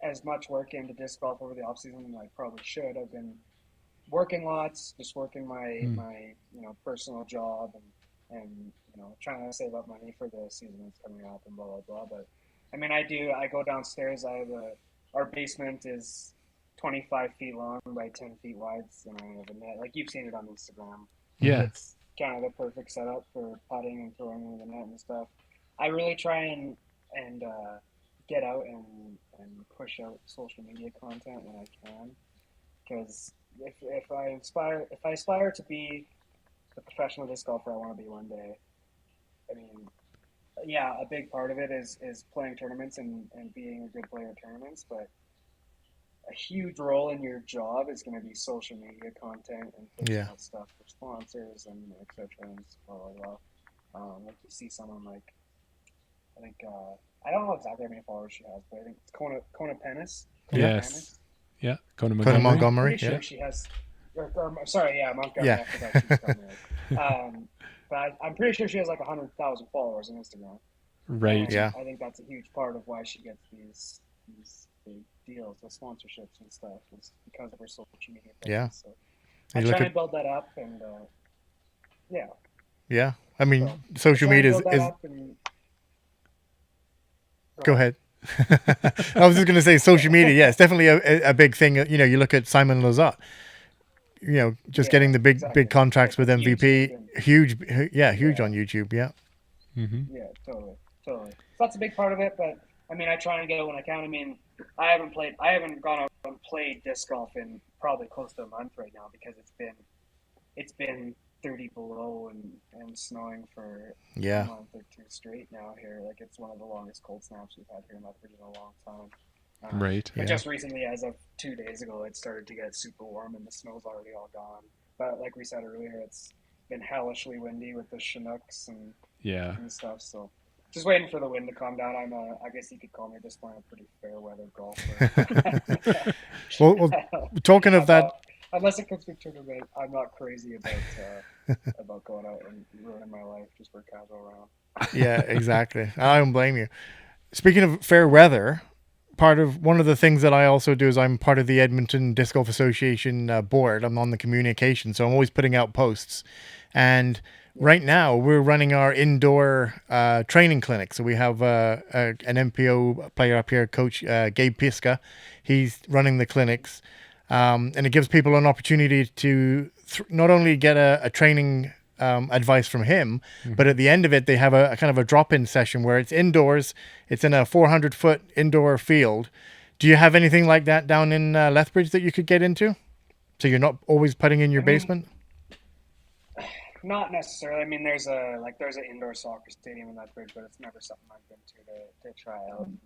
E: as much work into disc golf over the off season than I probably should. I've been working lots, just working my personal job and trying to save up money for the season that's coming up and blah blah blah. But I mean, I go downstairs. Our basement is 25 feet long by 10 feet wide, and I have a net. Like, you've seen it on Instagram.
C: Yeah.
E: It's kind of the perfect setup for putting and throwing in the net and stuff. I really try and get out and push out social media content when I can, because if I aspire to be the professional disc golfer I want to be one day, I mean, yeah, a big part of it is playing tournaments and being a good player in tournaments, but a huge role in your job is going to be social media content and pushing out stuff for sponsors and etc. and blah blah blah. Like, you see someone like, I think I don't know exactly how many followers she has, but I think it's Kona Pennis.
C: Yes. Yeah, Kona
A: Montgomery.
E: I'm pretty sure she has. Montgomery.
A: Yeah.
E: I forgot she's Montgomery. But I'm pretty sure she has like 100,000 followers on Instagram.
C: Right.
E: And
A: yeah.
E: I think that's a huge part of why she gets these big deals with sponsorships and stuff, is because of her social media.
A: Yeah.
E: So I try and build that up, and yeah.
A: Yeah. I mean, social media is. Go ahead. I was just going to say social media. Yeah, it's definitely a big thing. You look at Simon Lizotte. Getting the big contracts with MVP, huge on YouTube. Yeah.
E: Mm-hmm. Yeah, totally. So that's a big part of it. But I mean, I try and go when I can. I mean, I haven't gone out and played disc golf in probably close to a month right now, because it's been 30 below and snowing for a month or two straight now here. Like, it's one of the longest cold snaps we've had here in Lethbridge in a long time.
C: Right.
E: But just recently, as of 2 days ago, it started to get super warm and the snow's already all gone. But like we said earlier, it's been hellishly windy with the Chinooks and stuff. So just waiting for the wind to calm down. I guess you could call me at this point a pretty fair weather golfer.
A: well, talking of that,
E: unless it comes to tournament, I'm not crazy about going out and ruining my life just for a casual round.
A: Yeah, exactly. I don't blame you. Speaking of fair weather, one of the things that I also do is I'm part of the Edmonton Disc Golf Association board. I'm on the communication, so I'm always putting out posts. And Right now, we're running our indoor training clinic. So we have an MPO player up here, Coach Gabe Piska. He's running the clinics. And it gives people an opportunity to not only get a training advice from him, but at the end of it, they have a kind of a drop-in session where it's indoors. It's in a 400-foot indoor field. Do you have anything like that down in Lethbridge that you could get into? So you're not always putting in your basement?
E: Not necessarily. I mean, there's an indoor soccer stadium in Lethbridge, but it's never something I've been to try out and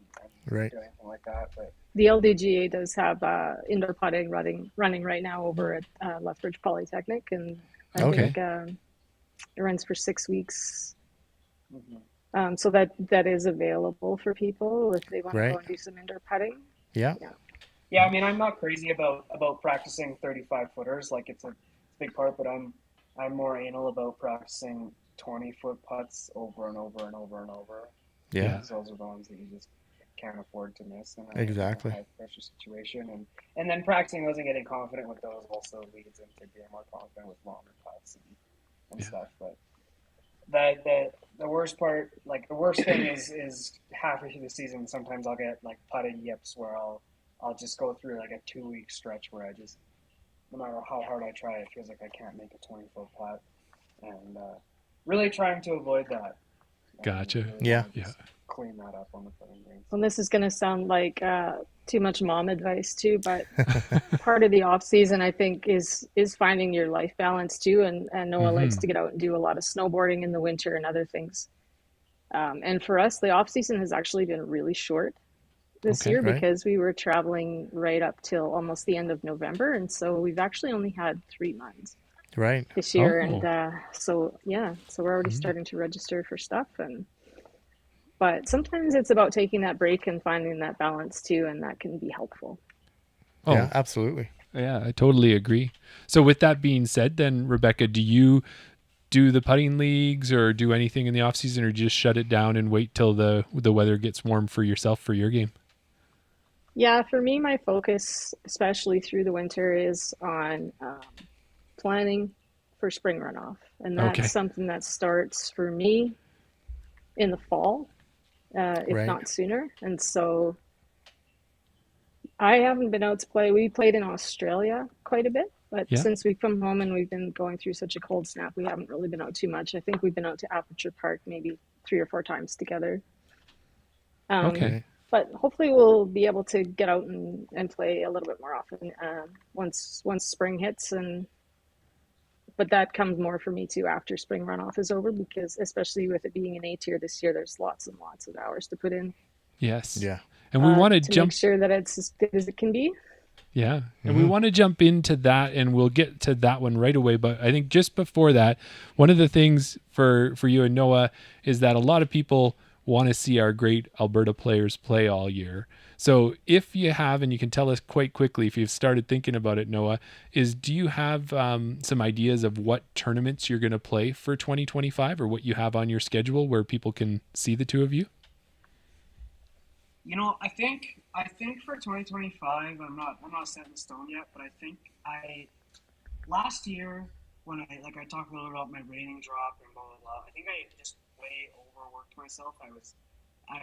E: do anything like that. But
D: the LDGA does have indoor putting running right now over at Lethbridge Polytechnic, and I think it runs for 6 weeks. Mm-hmm. So that is available for people if they want to go and do some indoor putting.
A: Yeah.
E: I mean, I'm not crazy about practicing 35-footers. Like, it's a big part, but I'm more anal about practicing 20-foot putts over and over and over and over.
A: Yeah.
E: Because those are the ones that you just can't afford to miss in
A: a
E: high-pressure situation. And then practicing those and getting confident with those also leads into being more confident with longer putts and stuff. But the worst part, like the worst thing is halfway through the season, sometimes I'll get like putting yips where I'll just go through like a 2-week stretch where I just, no matter how hard I try, it feels like I can't make a 20-foot putt, and really trying to avoid that.
C: Gotcha.
A: Really
E: clean that up on the putting green.
D: Well, this is going to sound like too much mom advice too, but part of the off season, I think, is finding your life balance too. And Noah likes to get out and do a lot of snowboarding in the winter and other things. And for us, the off season has actually been really short this year because we were traveling right up till almost the end of November, and so we've actually only had 3 months this year. And so we're already starting to register for stuff. But sometimes it's about taking that break and finding that balance too, and that can be helpful.
A: Yeah, absolutely.
C: Yeah, I totally agree. So with that being said, then Rebecca, do you do the putting leagues or do anything in the off season, or just shut it down and wait till the weather gets warm for yourself for your game?
D: Yeah, for me, my focus, especially through the winter, is on planning for spring runoff. And that's something that starts for me in the fall, if not sooner. And so I haven't been out to play. We played in Australia quite a bit, but since we've come home and we've been going through such a cold snap, we haven't really been out too much. I think we've been out to Aperture Park maybe 3 or 4 times together. But hopefully we'll be able to get out and play a little bit more often once spring hits. But that comes more for me too after spring runoff is over, because especially with it being an A tier this year, there's lots and lots of hours to put in.
C: Yes. Yeah. And we want to
D: make sure that it's as good as it can be.
C: Yeah. And we want to jump into that, and we'll get to that one right away. But I think just before that, one of the things for you and Noah is that a lot of people want to see our great Alberta players play all year. So if you have, and you can tell us quite quickly if you've started thinking about it, Noah, do you have some ideas of what tournaments you're going to play for 2025, or what you have on your schedule where people can see the two of you?
E: You know, I think for 2025, I'm not set in stone yet, but I think last year when I talked a little about my rating drop and blah blah blah, I think I just way overworked myself. I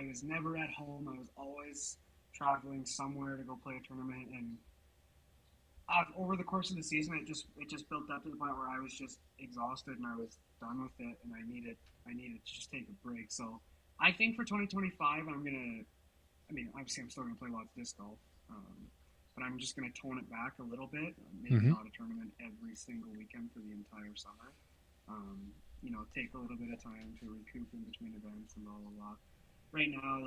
E: was never at home. I was always traveling somewhere to go play a tournament, and over the course of the season, it just built up to the point where I was just exhausted and I was done with it, and I needed to just take a break. So I think for 2025, obviously I'm still gonna play lots of disc golf, but I'm just gonna tone it back a little bit. Maybe not a tournament every single weekend for the entire summer. Take a little bit of time to recoup in between events and blah blah blah. Right now,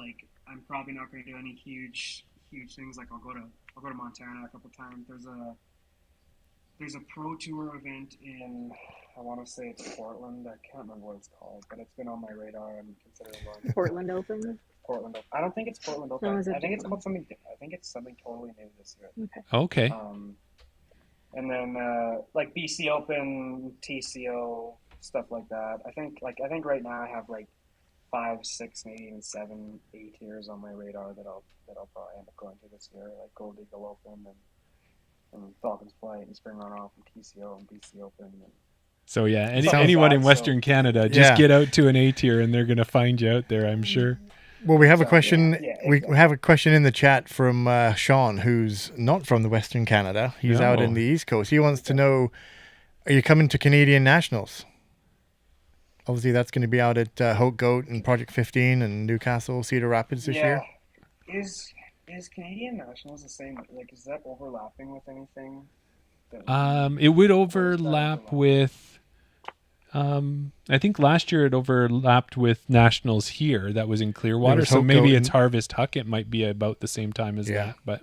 E: I'm probably not going to do any huge things. Like I'll go to Montana a couple times. There's a pro tour event in, I want to say it's Portland. I can't remember what it's called, but it's been on my radar. I'm considering going.
D: Portland Open.
E: Portland Open. I don't think it's Portland Open.
D: No,
E: I think it's called something. I think it's something totally new this year.
C: Okay.
E: And then BC Open, TCO, stuff like that. I think right now I have 5, 6, maybe even 7, 8 tiers on my radar that I'll probably end up going to this year, like Gold Eagle Open and Falcons Flight and Spring Runoff and TCO and BC Open.
C: So yeah,
A: Sounds
C: anyone in
E: odd,
C: Western Canada, just
A: Yeah.
C: get out to an A tier and they're going to find you out there, I'm sure.
A: Well, we have a
E: So,
A: question.
E: yeah,
A: We
E: exactly.
A: have a question in the chat from Sean, who's not from the Western Canada. He's out in
C: No.
A: the East Coast. He wants to know, are you coming to Canadian Nationals? Obviously, that's going to be out at Hope Goat and Project 15 and Newcastle, Cedar Rapids this year.
E: Is Canadian Nationals the same? Like, is that overlapping with anything?
C: It would overlap with, I think last year it overlapped with Nationals here. That was in Clearwater.
A: was
C: So
A: Hope
C: maybe
A: Goat
C: it's
A: and-
C: Harvest Huck. It might be about the same time as
A: Yeah.
C: that. But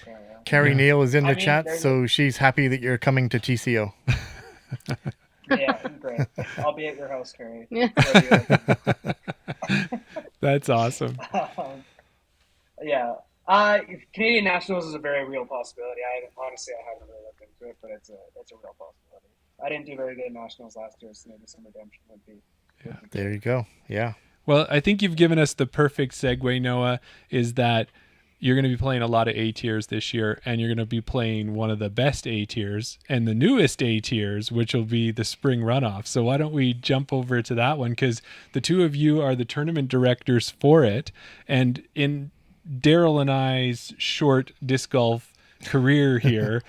E: Okay, yeah.
A: Carrie Neal is in the
E: I mean,
A: chat,
E: there's
A: so she's happy that you're coming to TCO.
E: Yeah, great. I'll be at your house, Carrie.
D: Yeah.
C: that's awesome.
E: Yeah. Canadian Nationals is a very real possibility. Honestly, I haven't really looked into it, but it's a real possibility. I didn't do very good at Nationals last year, so maybe some redemption would be.
A: There you go. Yeah.
C: Well, I think you've given us the perfect segue, Noah, is that you're going to be playing a lot of A tiers this year, and you're going to be playing one of the best A tiers and the newest A tiers, which will be the spring runoff. So why don't we jump over to that one? Because the two of you are the tournament directors for it. And in Daryl and I's short disc golf career here,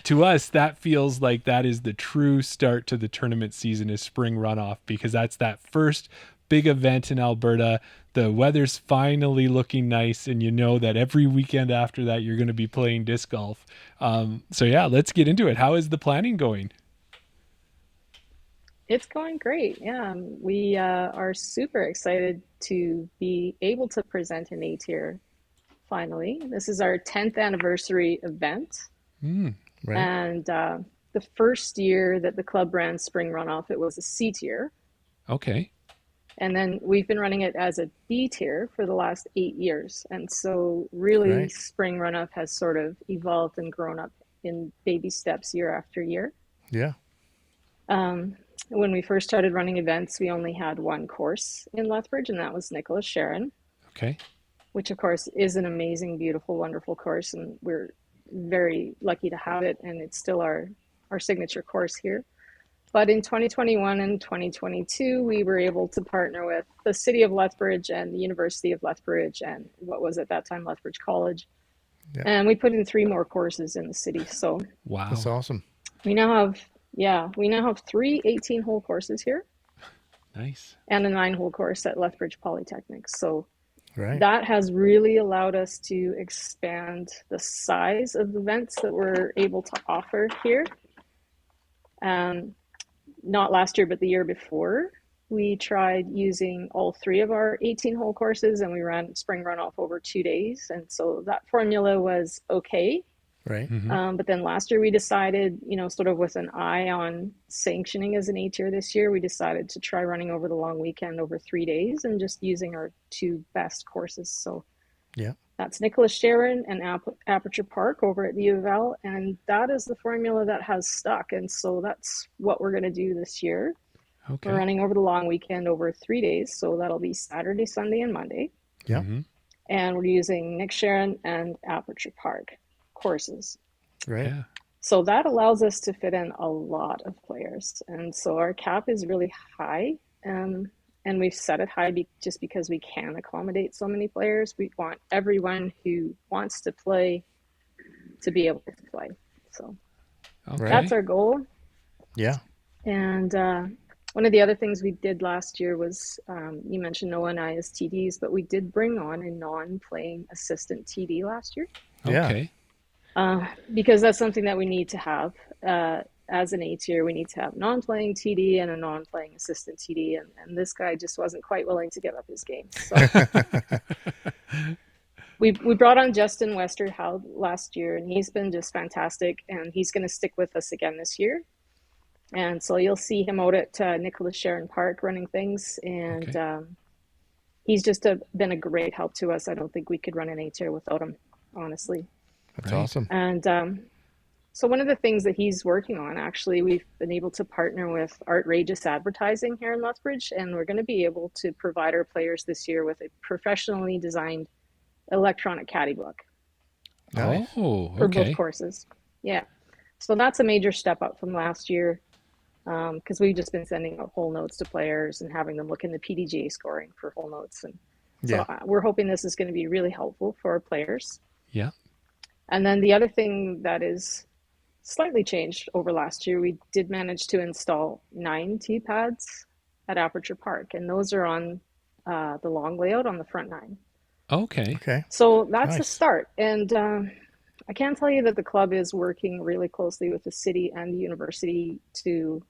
C: to us, that feels like that is the true start to the tournament season is spring runoff, because that's that first big event in Alberta. The weather's finally looking nice, and you know that every weekend after that you're going to be playing disc golf. So yeah, let's get into it. How is the planning going?
D: It's going great. Yeah, we are super excited to be able to present an A tier finally. This is our 10th anniversary event.
A: Right.
D: And the first year that the club ran spring runoff, it was a C tier.
C: Okay.
D: And then we've been running it as a B tier for the last 8 years. And so really
A: Right.
D: spring runoff has sort of evolved and grown up in baby steps year after year.
A: Yeah.
D: When we first started running events, we only had one course in Lethbridge, and that was Nicholas Sharon,
C: Okay.
D: which of course is an amazing, beautiful, wonderful course. And we're very lucky to have it. And it's still our signature course here. But in 2021 and 2022, we were able to partner with the City of Lethbridge and the University of Lethbridge and what was at that time Lethbridge College.
A: Yeah.
D: And we put in 3 more courses in the city. So
C: Wow.
A: That's awesome.
D: we now have 3 18-hole courses here
C: Nice.
D: and a 9-hole course at Lethbridge Polytechnic. So
A: Right.
D: that has really allowed us to expand the size of events that we're able to offer here. Not last year, but the year before, we tried using all 3 of our 18-hole courses, and we ran spring runoff over 2 days. And so that formula was okay.
A: Right.
D: But then last year we decided, sort of with an eye on sanctioning as an A tier this year, we decided to try running over the long weekend over 3 days and just using our 2 best courses. So
A: Yeah.
D: that's Nicholas Sharon and Aperture Park over at the U of L. And that is the formula that has stuck. And so that's what we're going to do this year.
C: Okay.
D: We're running over the long weekend over 3 days. So that'll be Saturday, Sunday, and Monday.
A: Yeah.
D: And we're using Nick Sharon and Aperture Park courses.
A: Right.
C: Yeah.
D: So that allows us to fit in a lot of players. And so our cap is really high. And we've set it high just because we can accommodate so many players. We want everyone who wants to play to be able to play. So
C: Okay.
D: that's our goal.
A: Yeah.
D: And one of the other things we did last year was, you mentioned Noah and I as TDs, but we did bring on a non-playing assistant TD last year.
A: Yeah.
C: Okay.
D: Because that's something that we need to have. As an A tier, we need to have non-playing TD and a non-playing assistant TD, and this guy just wasn't quite willing to give up his game. So we brought on Justin Westerhout last year, and he's been just fantastic, and he's going to stick with us again this year. And so you'll see him out at Nicholas Sharon Park running things, and
C: Okay.
D: he's just been a great help to us. I don't think we could run an A tier without him, honestly.
A: That's
C: Right.
A: awesome.
D: And so one of the things that he's working on, actually, we've been able to partner with Outrageous Advertising here in Lethbridge, and we're going to be able to provide our players this year with a professionally designed electronic caddy book
A: Nice.
C: Oh,
D: for
C: okay.
D: both courses. Yeah. So that's a major step up from last year. because we've just been sending out hole notes to players and having them look in the PDGA scoring for hole notes. And so we're hoping this is going to be really helpful for our players.
C: Yeah.
D: And then the other thing that is slightly changed over last year, we did manage to install 9 tee pads at Aperture Park, and those are on the long layout on the front 9.
C: Okay.
D: So that's a start. And I can tell you that the club is working really closely with the city and the university to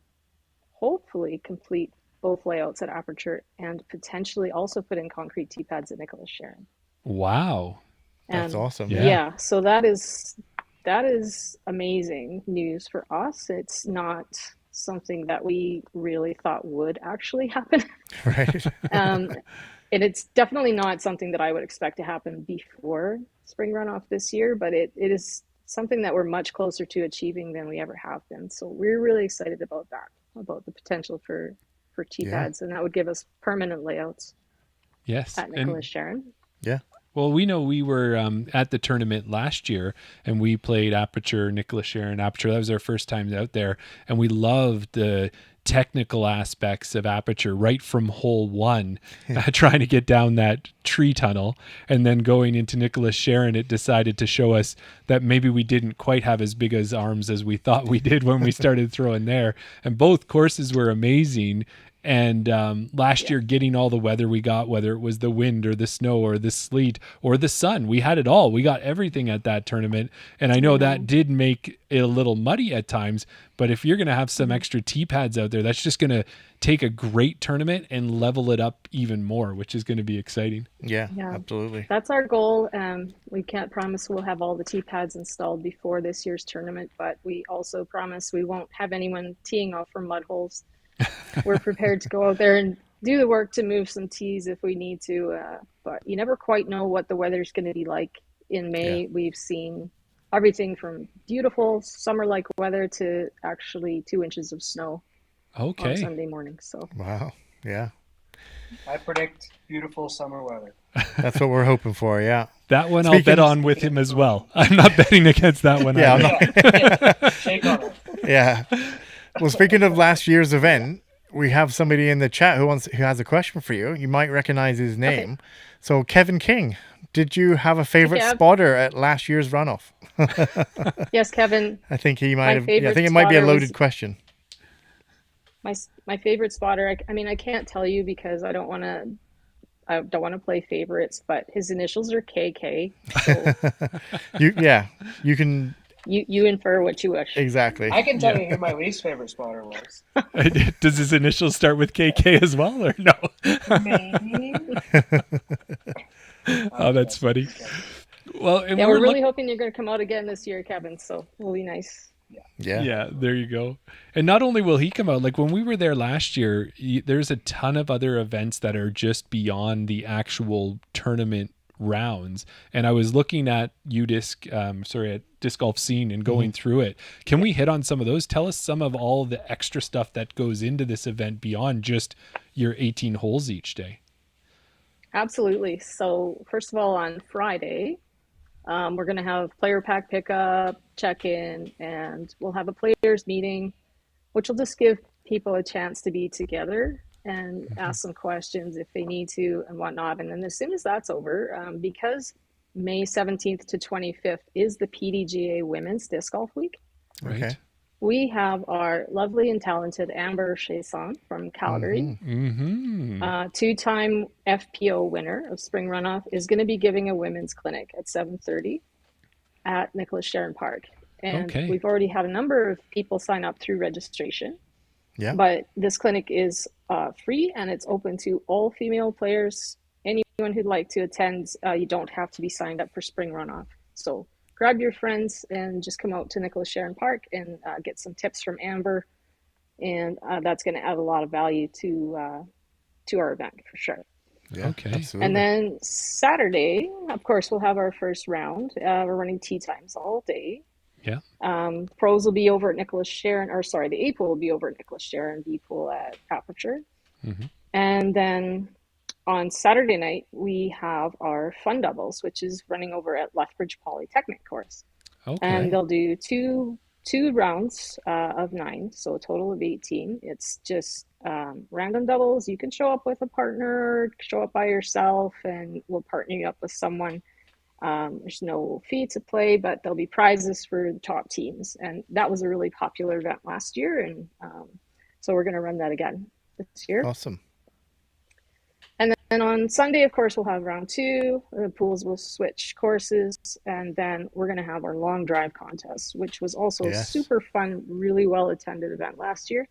D: hopefully complete both layouts at Aperture and potentially also put in concrete tee pads at Nicholas Sharon.
C: Wow.
A: That's awesome.
D: Yeah. So that is amazing news for us. It's not something that we really thought would actually happen.
A: Right.
D: And it's definitely not something that I would expect to happen before spring runoff this year, but it is something that we're much closer to achieving than we ever have been. So we're really excited about that, about the potential for tee pads, and that would give us permanent layouts.
C: Yes.
D: At Nicholas Sharon.
A: Yeah.
C: Well, we know we were at the tournament last year, and we played Aperture, Nicholas Sharon, Aperture. That was our first time out there, and we loved the technical aspects of Aperture right from hole 1, trying to get down that tree tunnel, and then going into Nicholas Sharon, it decided to show us that maybe we didn't quite have as big as arms as we thought we did when we started throwing there. And both courses were amazing. And last year, getting all the weather we got, whether it was the wind or the snow or the sleet or the sun, we had it all. We got everything at that tournament. And I know that did make it a little muddy at times, but if you're going to have some extra tee pads out there, that's just going to take a great tournament and level it up even more, which is going to be exciting.
A: Yeah, absolutely.
D: That's our goal. We can't promise we'll have all the tee pads installed before this year's tournament, but we also promise we won't have anyone teeing off from mud holes. We're prepared to go out there and do the work to move some tees if we need to, but you never quite know what the weather's going to be like in May. We've seen everything from beautiful summer-like weather to actually 2 inches of snow on Sunday morning. So
A: wow, yeah.
E: I predict beautiful summer weather.
A: That's what we're hoping for. Yeah.
C: That one I'll bet on with him as well. I'm not betting against that one.
E: Shake on it.
A: Yeah. Well, speaking of last year's event, we have somebody in the chat who has a question for you. You might recognize his name. Okay. So, Kevin King, did you have a favorite spotter at last year's runoff?
D: Yes, Kevin.
A: I think he might have. I think it might be a loaded question.
D: My favorite spotter. I mean, I can't tell you because I don't want to play favorites, but his initials are KK. So
A: you can.
D: You infer what you wish.
A: Exactly.
E: I can tell you who my least favorite spotter was.
C: Does his initials start with KK as well, or no?
E: Maybe.
C: Oh, that's funny. Well, and
D: we're really hoping you're going to come out again this year, Kevin. So it'll be nice.
C: Yeah, there you go. And not only will he come out, like when we were there last year, there's a ton of other events that are just beyond the actual tournament rounds. And I was looking at at Disc Golf Scene and going through it. Can we hit on some of those? Tell us some of all the extra stuff that goes into this event beyond just your 18 holes each day.
D: Absolutely. So first of all, on Friday, we're going to have player pack pickup, check-in, and we'll have a players meeting, which will just give people a chance to be together and ask some questions if they need to and whatnot. And then as soon as that's over, because May 17th to 25th is the PDGA Women's Disc Golf Week.
C: Right.
D: We have our lovely and talented Amber Chasson from Calgary, two-time FPO winner of Spring Runoff, is going to be giving a women's clinic at 7:30 at Nicholas Sharon Park. And we've already had a number of people sign up through registration. Yeah. But this clinic is free and it's open to all female players. Anyone who'd like to attend, you don't have to be signed up for Spring Runoff. So grab your friends and just come out to Nicholas Sharon Park and get some tips from Amber. And that's going to add a lot of value to our event for sure.
A: Yeah, absolutely.
D: And then Saturday, of course, we'll have our first round. We're running tee times all day.
C: Yeah.
D: Pros will be over at Nicholas Sharon, the A pool will be over at Nicholas Sharon, B pool at Aperture. And then on Saturday night, we have our fun doubles, which is running over at Lethbridge Polytechnic course. And they'll do two 2 rounds of 9, so a total of 18. It's just random doubles. You can show up with a partner, show up by yourself, and we'll partner you up with someone. There's no fee to play, but there'll be prizes for the top teams. And that was a really popular event last year. And so we're going to run that again this year.
A: Awesome.
D: And then on Sunday, of course, we'll have round 2. The pools will switch courses. And then we're going to have our long drive contest, which was also a super fun, really well attended event last year.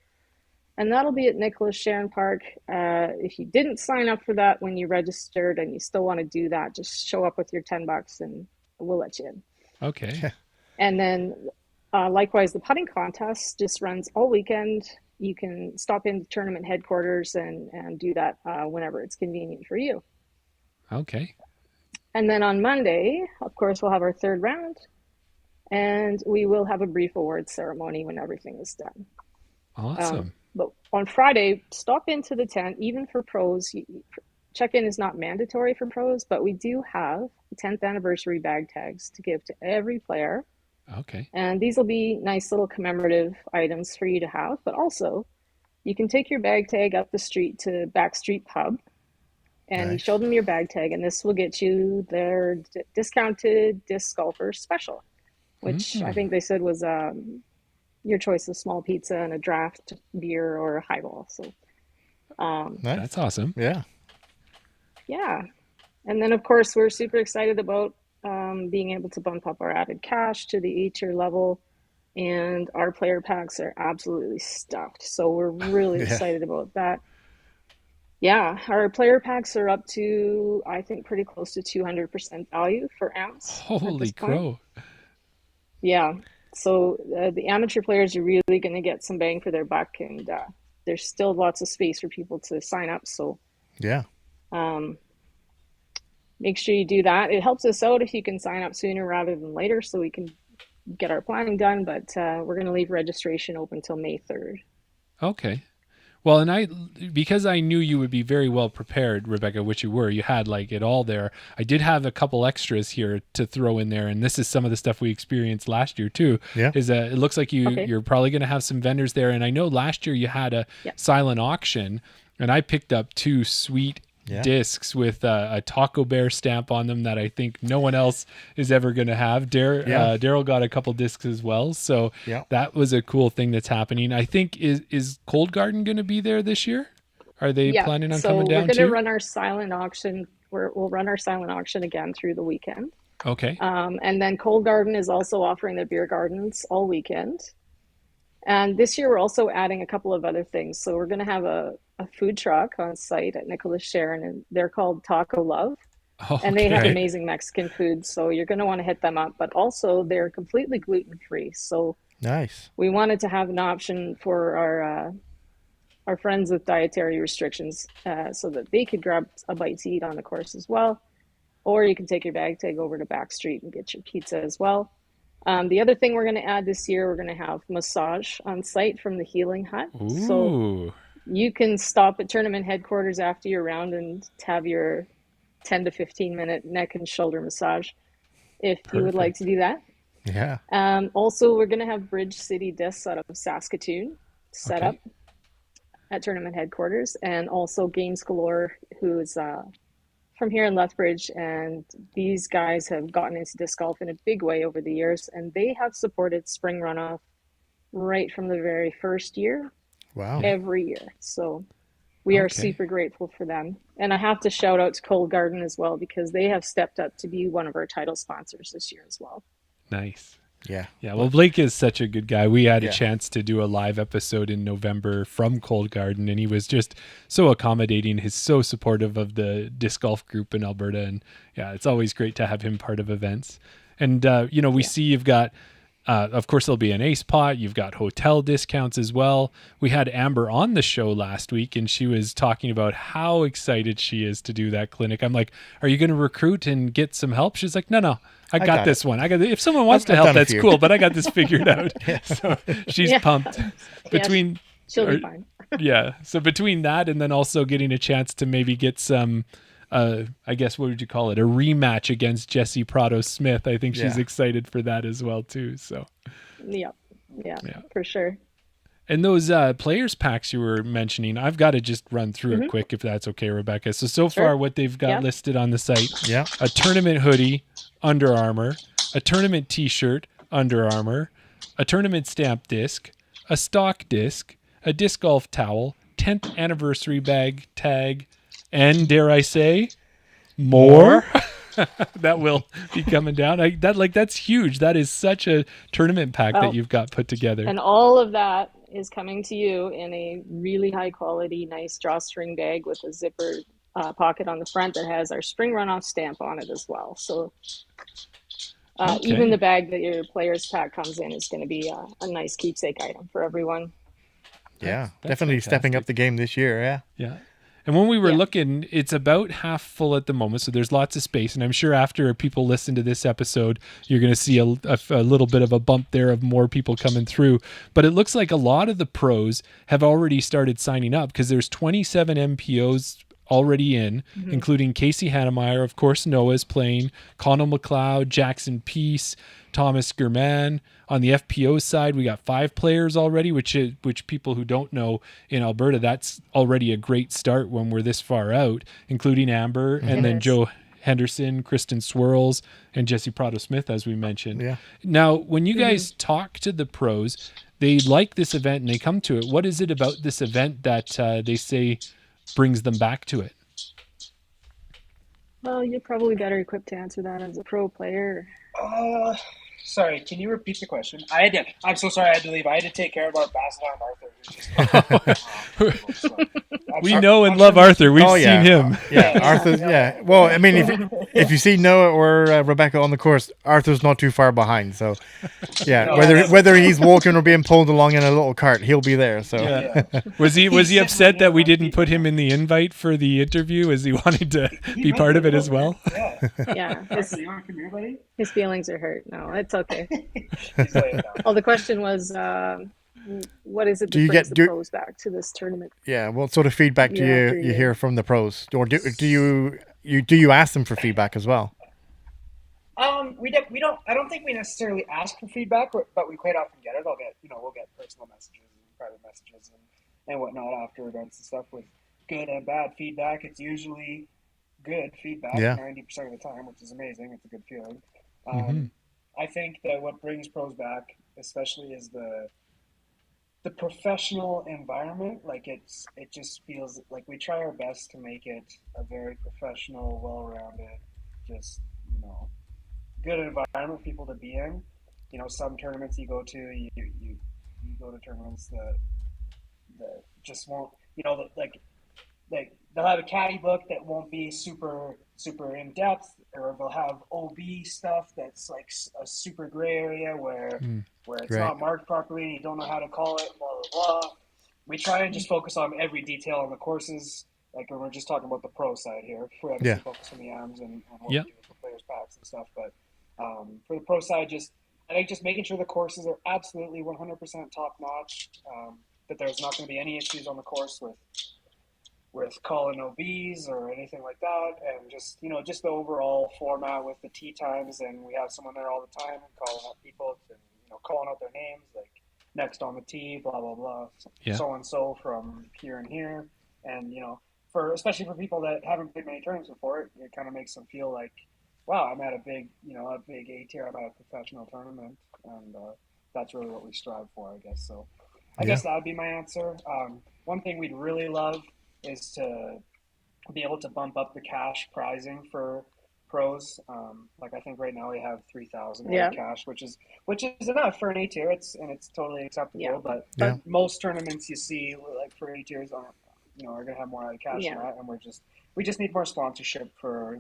D: And that'll be at Nicholas Sharon Park. If you didn't sign up for that when you registered and you still want to do that, just show up with your $10 and we'll let you in.
C: Okay.
D: And then likewise, the putting contest just runs all weekend. You can stop into tournament headquarters and do that whenever it's convenient for you.
C: Okay.
D: And then on Monday, of course, we'll have our 3rd round. And we will have a brief awards ceremony when everything is done.
C: Awesome.
D: But on Friday, stop into the tent, even for pros. Check-in is not mandatory for pros, but we do have 10th anniversary bag tags to give to every player.
C: Okay.
D: And these will be nice little commemorative items for you to have. But also, you can take your bag tag up the street to Backstreet Pub, and you show them your bag tag, and this will get you their discounted disc golfer special, which I think they said was your choice of small pizza and a draft beer or a highball. So
C: that's awesome.
A: Yeah.
D: Yeah. And then, of course, we're super excited about being able to bump up our added cash to the A-tier level. And our player packs are absolutely stuffed. So we're really excited about that. Yeah, our player packs are up to, I think, pretty close to 200% value for amps.
C: Holy crow.
D: Yeah. So the amateur players are really going to get some bang for their buck, and there's still lots of space for people to sign up. So make sure you do that. It helps us out if you can sign up sooner rather than later so we can get our planning done. But we're going to leave registration open till May 3rd.
C: Okay. Well, and because I knew you would be very well prepared, Rebecca, which you were, you had like it all there. I did have a couple extras here to throw in there, and this is some of the stuff we experienced last year too. Yeah, it looks like you're probably going to have some vendors there, and I know last year you had a silent auction, and I picked up 2 sweet discs with a Taco Bear stamp on them that I think no one else is ever going to have. Daryl got a couple discs as well, so that was a cool thing that's happening. I think is Cold Garden going to be there this year? Are they planning on coming down too?
D: So we're going to run our silent auction. We'll run our silent auction again through the weekend.
C: Okay.
D: And then Cold Garden is also offering their beer gardens all weekend. And this year we're also adding a couple of other things. So we're going to have a food truck on site at Nicholas Sharon, and they're called Taco Love. Okay. And they have amazing Mexican food, so you're going to want to hit them up. But also they're completely gluten-free. So
A: nice.
D: We wanted to have an option for our friends with dietary restrictions so that they could grab a bite to eat on the course as well. Or you can take your bag tag over to Backstreet and get your pizza as well. The other thing we're going to add this year, we're going to have massage on site from the Healing Hut.
C: Ooh.
D: So you can stop at tournament headquarters after your round and have your 10 to 15 minute neck and shoulder massage if you would like to do that.
A: Yeah.
D: Also, we're going to have Bridge City Discs out of Saskatoon set up at tournament headquarters, and also Games Galore, who's from here in Lethbridge, and these guys have gotten into disc golf in a big way over the years, and they have supported Spring Runoff right from the very first year.
A: Wow.
D: Every year. So we are super grateful for them. And I have to shout out to Cold Garden as well, because they have stepped up to be one of our title sponsors this year as well.
C: Nice.
A: Yeah.
C: Well, Blake is such a good guy. We had a chance to do a live episode in November from Cold Garden, and he was just so accommodating. He's so supportive of the disc golf group in Alberta. And it's always great to have him part of events. And, we see you've got, of course, there'll be an ace pot. You've got hotel discounts as well. We had Amber on the show last week, and she was talking about how excited she is to do that clinic. I'm like, are you going to recruit and get some help? She's like, no. I got this one. If someone wants to help, that's cool, but I got this figured out. So she's pumped.
D: She'll be fine.
C: So between that and then also getting a chance to maybe get some, I guess, what would you call it? A rematch against Jessie Prado Smith. I think she's excited for that as well too. So.
D: Yep. Yeah, for sure.
C: And those players packs you were mentioning, I've got to just run through it quick if that's okay, Rebecca. So far what they've got listed on the site, a tournament hoodie, Under Armour, a tournament t-shirt, Under Armour, a tournament stamp disc, a stock disc, a disc golf towel, 10th anniversary bag tag, and dare I say, more? That will be coming down. That's huge. That is such a tournament pack that you've got put together.
D: And all of that is coming to you in a really high quality, nice drawstring bag with a zipper pocket on the front that has our spring runoff stamp on it as well. So even the bag that your players pack comes in is going to be a nice keepsake item for everyone.
A: Yeah, definitely fantastic. Stepping up the game this year. Yeah.
C: And when we were looking, it's about half full at the moment, so there's lots of space. And I'm sure after people listen to this episode, you're going to see a little bit of a bump there of more people coming through. But it looks like a lot of the pros have already started signing up because there's 27 MPOs already in, including Casey Hannemeyer, of course, Noah's playing, Connell McLeod, Jackson Peace, Thomas German. On the FPO side, we got 5 players already, which people who don't know in Alberta, that's already a great start when we're this far out, including Amber and then Joe Henderson, Kristen Swirls, and Jesse Prado-Smith, as we mentioned.
A: Yeah.
C: Now, when you guys talk to the pros, they like this event and they come to it. What is it about this event that they say brings them back to it?
D: Well, you're probably better equipped to answer that as a pro player.
E: Sorry, can you repeat the question? I'm so sorry I had to leave. I had to take care of our Arthur. Who's just
C: we know and love Arthur. We've seen him.
A: Arthur's, Well, I mean, if you see Noah or Rebecca on the course, Arthur's not too far behind. So, whether he's walking or being pulled along in a little cart, he'll be there. So,
C: was he upset that we didn't put him in the invite for the interview? As he wanted to be part of it as well?
D: Yeah.
E: Arthur, you want to come here, buddy?
D: His feelings are hurt. No, it's okay. The question was, what is it that brings the pros back to this tournament?
A: Yeah, what sort of feedback do you hear from the pros, or do you ask them for feedback as well?
E: We don't. I don't think we necessarily ask for feedback, but we quite often get it. We'll get personal messages and private messages and whatnot after events and stuff with good and bad feedback. It's usually good feedback 90% of the time, which is amazing. It's a good feeling. I think that what brings pros back, especially, is the professional environment. Like it just feels like we try our best to make it a very professional, well-rounded, just good environment for people to be in. Some tournaments you go to, you go to tournaments that just won't, like they'll have a caddy book that won't be super in depth, or they'll have OB stuff that's like a super gray area where it's not marked properly and you don't know how to call it, blah blah blah. We try and just focus on every detail on the courses, like when we're just talking about the pro side here. We have to focus on the AMs and what we do with the players packs and stuff, but for the pro side, I think just making sure the courses are absolutely 100% top notch, that there's not going to be any issues on the course with calling OBs or anything like that, and just the overall format with the tee times, and we have someone there all the time calling out people and calling out their names, like next on the tee, blah blah blah, so and so from here and here, and especially for people that haven't played many tournaments before, it kind of makes them feel like, wow, I'm at a big A tier, I'm at a professional tournament, and that's really what we strive for, I guess. So I guess that would be my answer. One thing we'd really love is to be able to bump up the cash prizing for pros. Like I think right now we have $3,000 cash, which is enough for an A tier. It's totally acceptable. But most tournaments you see, like for A tiers, are going to have more out of cash than that, and we just need more sponsorship for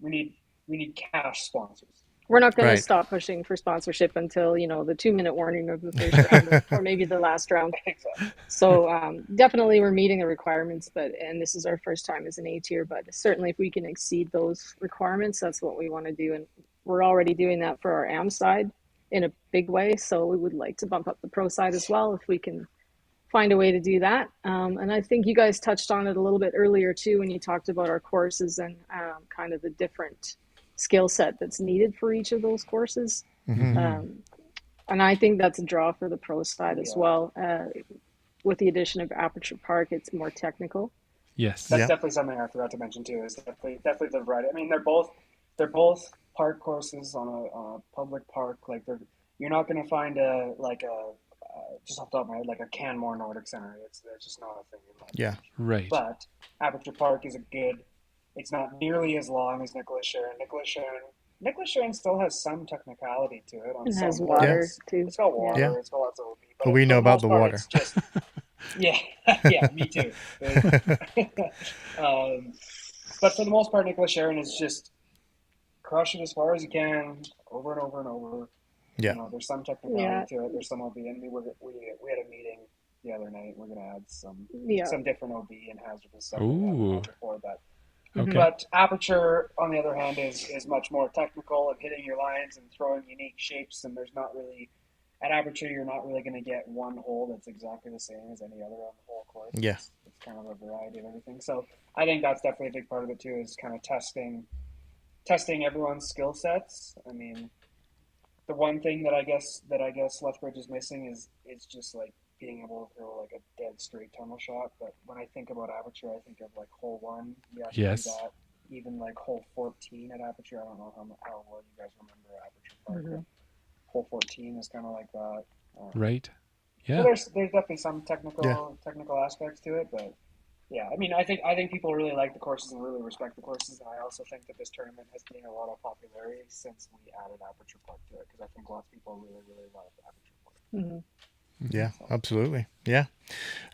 E: we need cash sponsors.
D: We're not going to stop pushing for sponsorship until, the 2-minute warning of the first round or maybe the last round.
E: Exactly.
D: So definitely we're meeting the requirements, and this is our first time as an A tier, but certainly if we can exceed those requirements, that's what we want to do. And we're already doing that for our AM side in a big way. So we would like to bump up the pro side as well if we can find a way to do that. And I think you guys touched on it a little bit earlier too, when you talked about our courses and kind of the different skill set that's needed for each of those courses. And I think that's a draw for the pro side as well. With the addition of Aperture Park, it's more technical.
C: Yes.
E: That's definitely something I forgot to mention too. Is definitely the variety. I mean, they're both park courses on a public park. Like you're not going to find just off the top of my head, like a Canmore Nordic Center. It's just not a thing.
A: Yeah.
C: Right.
E: But Aperture Park is it's not nearly as long as Nicholas Sharon. Nicholas Sharon still has some technicality to it.
D: It has water too.
E: It's got water.
A: Yeah.
E: It's got lots of OB.
A: But we know about the water.
E: It's just, yeah, me too. But for the most part, Nicholas Sharon is just crush it as far as you can, over and over and over.
A: Yeah.
E: You know, there's some technicality to it. There's some OB, and we had a meeting the other night. We're gonna add some different OB and hazardous stuff before that.
C: Okay.
E: But Aperture, on the other hand, is much more technical and hitting your lines and throwing unique shapes. And there's not really, at Aperture, you're not really going to get one hole that's exactly the same as any other on the whole course.
A: Yeah.
E: It's kind of a variety of everything. So I think that's definitely a big part of it too, is kind of testing everyone's skill sets. I mean, the one thing that I guess Lethbridge is missing is just like being able to throw like a dead straight tunnel shot. But when I think about Aperture, I think of like hole 1. You have to do that. Even like hole 14 at Aperture. I don't know how well you guys remember Aperture Park.
D: Mm-hmm.
E: Hole 14 is kind of like that.
C: Right. Yeah.
E: So there's definitely some technical aspects to it, but yeah, I mean, I think people really like the courses and really respect the courses, and I also think that this tournament has gained a lot of popularity since we added Aperture Park to it, because I think lots of people really, really love Aperture Park.
D: Mm-hmm.
A: Yeah, absolutely. Yeah.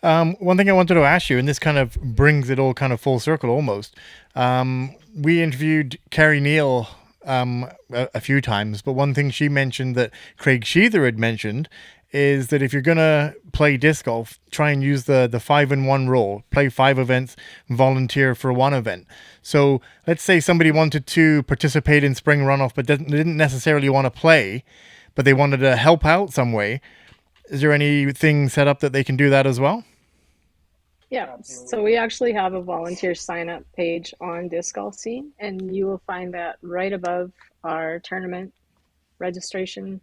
A: One thing I wanted to ask you, and this kind of brings it all kind of full circle almost. We interviewed Carrie Neal a few times, but one thing she mentioned that Craig Sheether had mentioned is that if you're going to play disc golf, try and use the 5-in-1 rule. Play 5 events, volunteer for 1 event. So let's say somebody wanted to participate in spring runoff, but didn't necessarily want to play, but they wanted to help out some way. Is there anything set up that they can do that as well?
D: Yeah, so we actually have a volunteer sign-up page on Disc Golf Scene, and you will find that right above our tournament registration.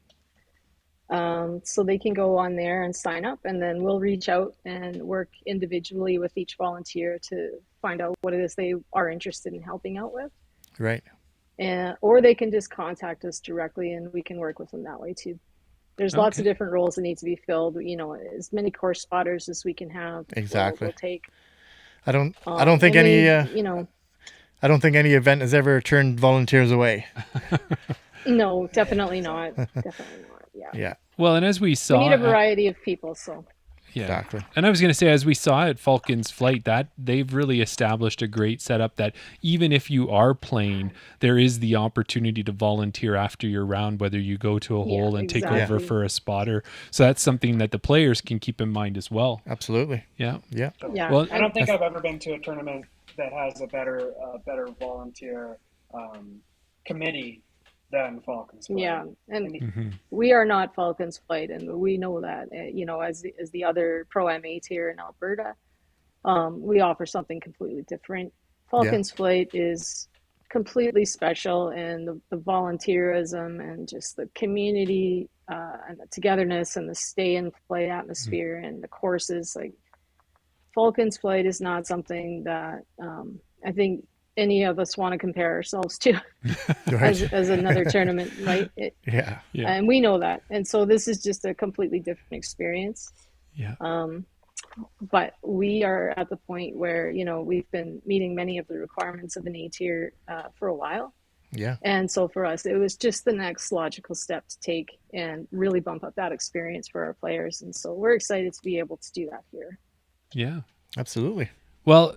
D: So they can go on there and sign up, and then we'll reach out and work individually with each volunteer to find out what it is they are interested in helping out with.
A: Right.
D: Or they can just contact us directly, and we can work with them that way too. There's lots of different roles that need to be filled. You know, as many course spotters as we can have.
A: Exactly.
D: We'll take.
A: I don't think any. I don't think any event has ever turned volunteers away.
D: No, definitely not. Definitely not. Yeah.
A: Yeah.
C: Well, and as we saw,
D: we need a variety of people. So.
C: Yeah.
A: Exactly.
C: And I was going to say, as we saw at Falcons Flight, that they've really established a great setup that even if you are playing, there is the opportunity to volunteer after your round, whether you go to a hole and take over for a spotter. So that's something that the players can keep in mind as well.
A: Absolutely.
C: Yeah.
A: Yeah.
D: Yeah.
C: Well,
E: I don't think I've ever been to a tournament that has a better volunteer committee than Falcons Flight.
D: Yeah, and we are not Falcons Flight, and we know that. You know, as the other Pro M8 here in Alberta, we offer something completely different. Falcons Flight is completely special, and the volunteerism and just the community and the togetherness and the stay and play atmosphere and the courses. Like Falcons Flight is not something that I think any of us want to compare ourselves to as another tournament, right?
A: Yeah.
D: And we know that. And so this is just a completely different experience.
C: Yeah.
D: But we are at the point where, you know, we've been meeting many of the requirements of an A-tier for a while.
A: Yeah.
D: And so for us, it was just the next logical step to take and really bump up that experience for our players. And so we're excited to be able to do that here.
C: Yeah.
A: Absolutely.
C: Well,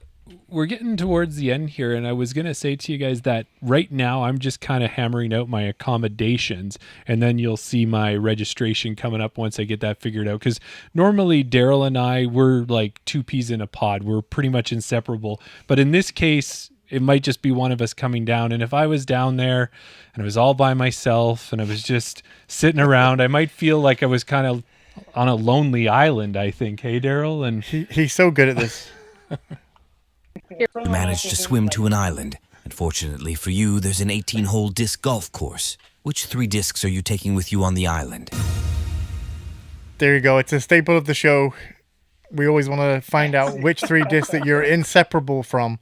C: we're getting towards the end here, and I was going to say to you guys that right now I'm just kind of hammering out my accommodations, and then you'll see my registration coming up once I get that figured out, because normally Daryl and I, we're like 2 peas in a pod. We're pretty much inseparable. But in this case, it might just be one of us coming down, and if I was down there and I was all by myself and I was just sitting around, I might feel like I was kind of on a lonely island, I think. Hey, Daryl? And
A: he's so good at this.
B: You managed to swim to an island. Unfortunately for you, there's an 18-hole disc golf course. Which 3 discs are you taking with you on the island?
A: There you go. It's a staple of the show. We always want to find out which 3 discs that you're inseparable from.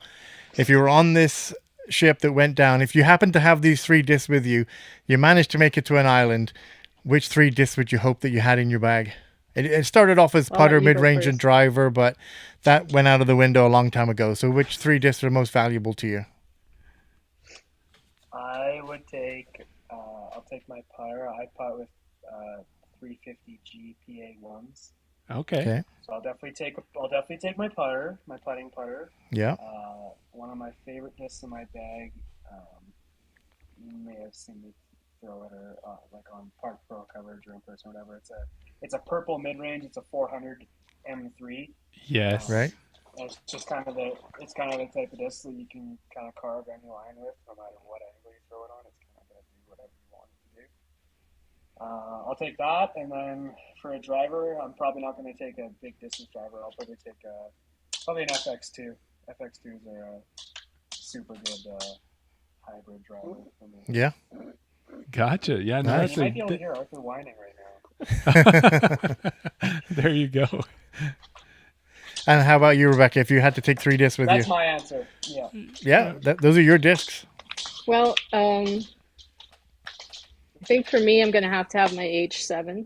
A: If you were on this ship that went down, if you happen to have these 3 discs with you, you managed to make it to an island, which 3 discs would you hope that you had in your bag? It started off as putter, mid-range, and driver, but that went out of the window a long time ago. So which 3 discs are most valuable to you?
E: I would take, I'll take my putter. I putt with 350G PA1s.
C: Okay.
E: So I'll definitely take my putter, my putting putter.
A: Yeah.
E: One of my favorite discs in my bag. You may have seen me throw it like on Park Pro coverage or in person or whatever. It's a purple mid range. It's a 400 M3.
C: Yes.
A: Right.
E: And it's kind of the type of disc that you can kind of carve any line with, no matter what angle you throw it on. It's kind of going to do whatever you want it to do. I'll take that, and then for a driver, I'm probably not going to take a big distance driver. I'll probably take probably an FX2. FX2s are a super good hybrid driver for me.
A: Yeah.
C: Gotcha. Yeah, no,
E: You might be able to hear Arthur whining right now.
C: There you go.
A: And how about you, Rebecca? If you had to take 3 discs with
E: That's
A: you?
E: my answer. Yeah.
A: Yeah, those are your discs.
D: Well, I think for me, I'm going to have my H7.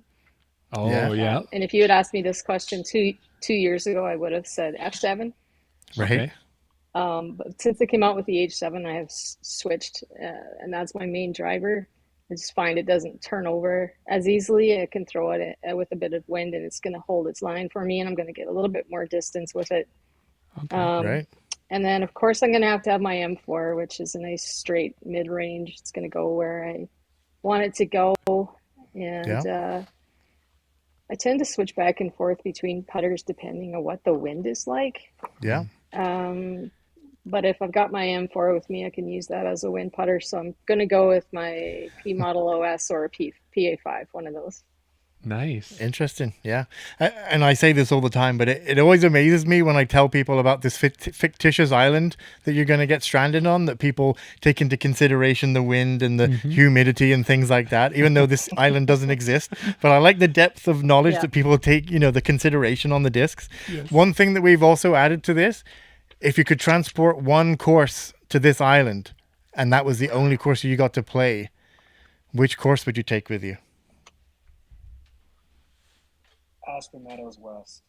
C: Oh,
A: Yeah.
C: yeah.
D: And if you had asked me this question two years ago, I would have said F7.
A: Right.
C: Okay.
D: But since it came out with the H7, I have switched, and that's my main driver. I just find it doesn't turn over as easily. I can throw it with a bit of wind, and it's going to hold its line for me, and I'm going to get a little bit more distance with it.
C: Okay.
A: Right.
D: And then, of course, I'm going to have my M4, which is a nice straight mid-range. It's going to go where I want it to go. And I tend to switch back and forth between putters depending on what the wind is like.
A: Yeah.
D: But if I've got my M4 with me, I can use that as a wind putter. So I'm going to go with my P Model OS or a PA5, one of those.
C: Nice.
A: Interesting. Yeah. And I say this all the time, but it always amazes me when I tell people about this fictitious island that you're going to get stranded on, that people take into consideration the wind and the humidity and things like that, even though this island doesn't exist. But I like the depth of knowledge that people take, the consideration on the discs. Yes. One thing that we've also added to this, if you could transport one course to this island and that was the only course you got to play, which course would you take with you?
E: Aspen Meadows West.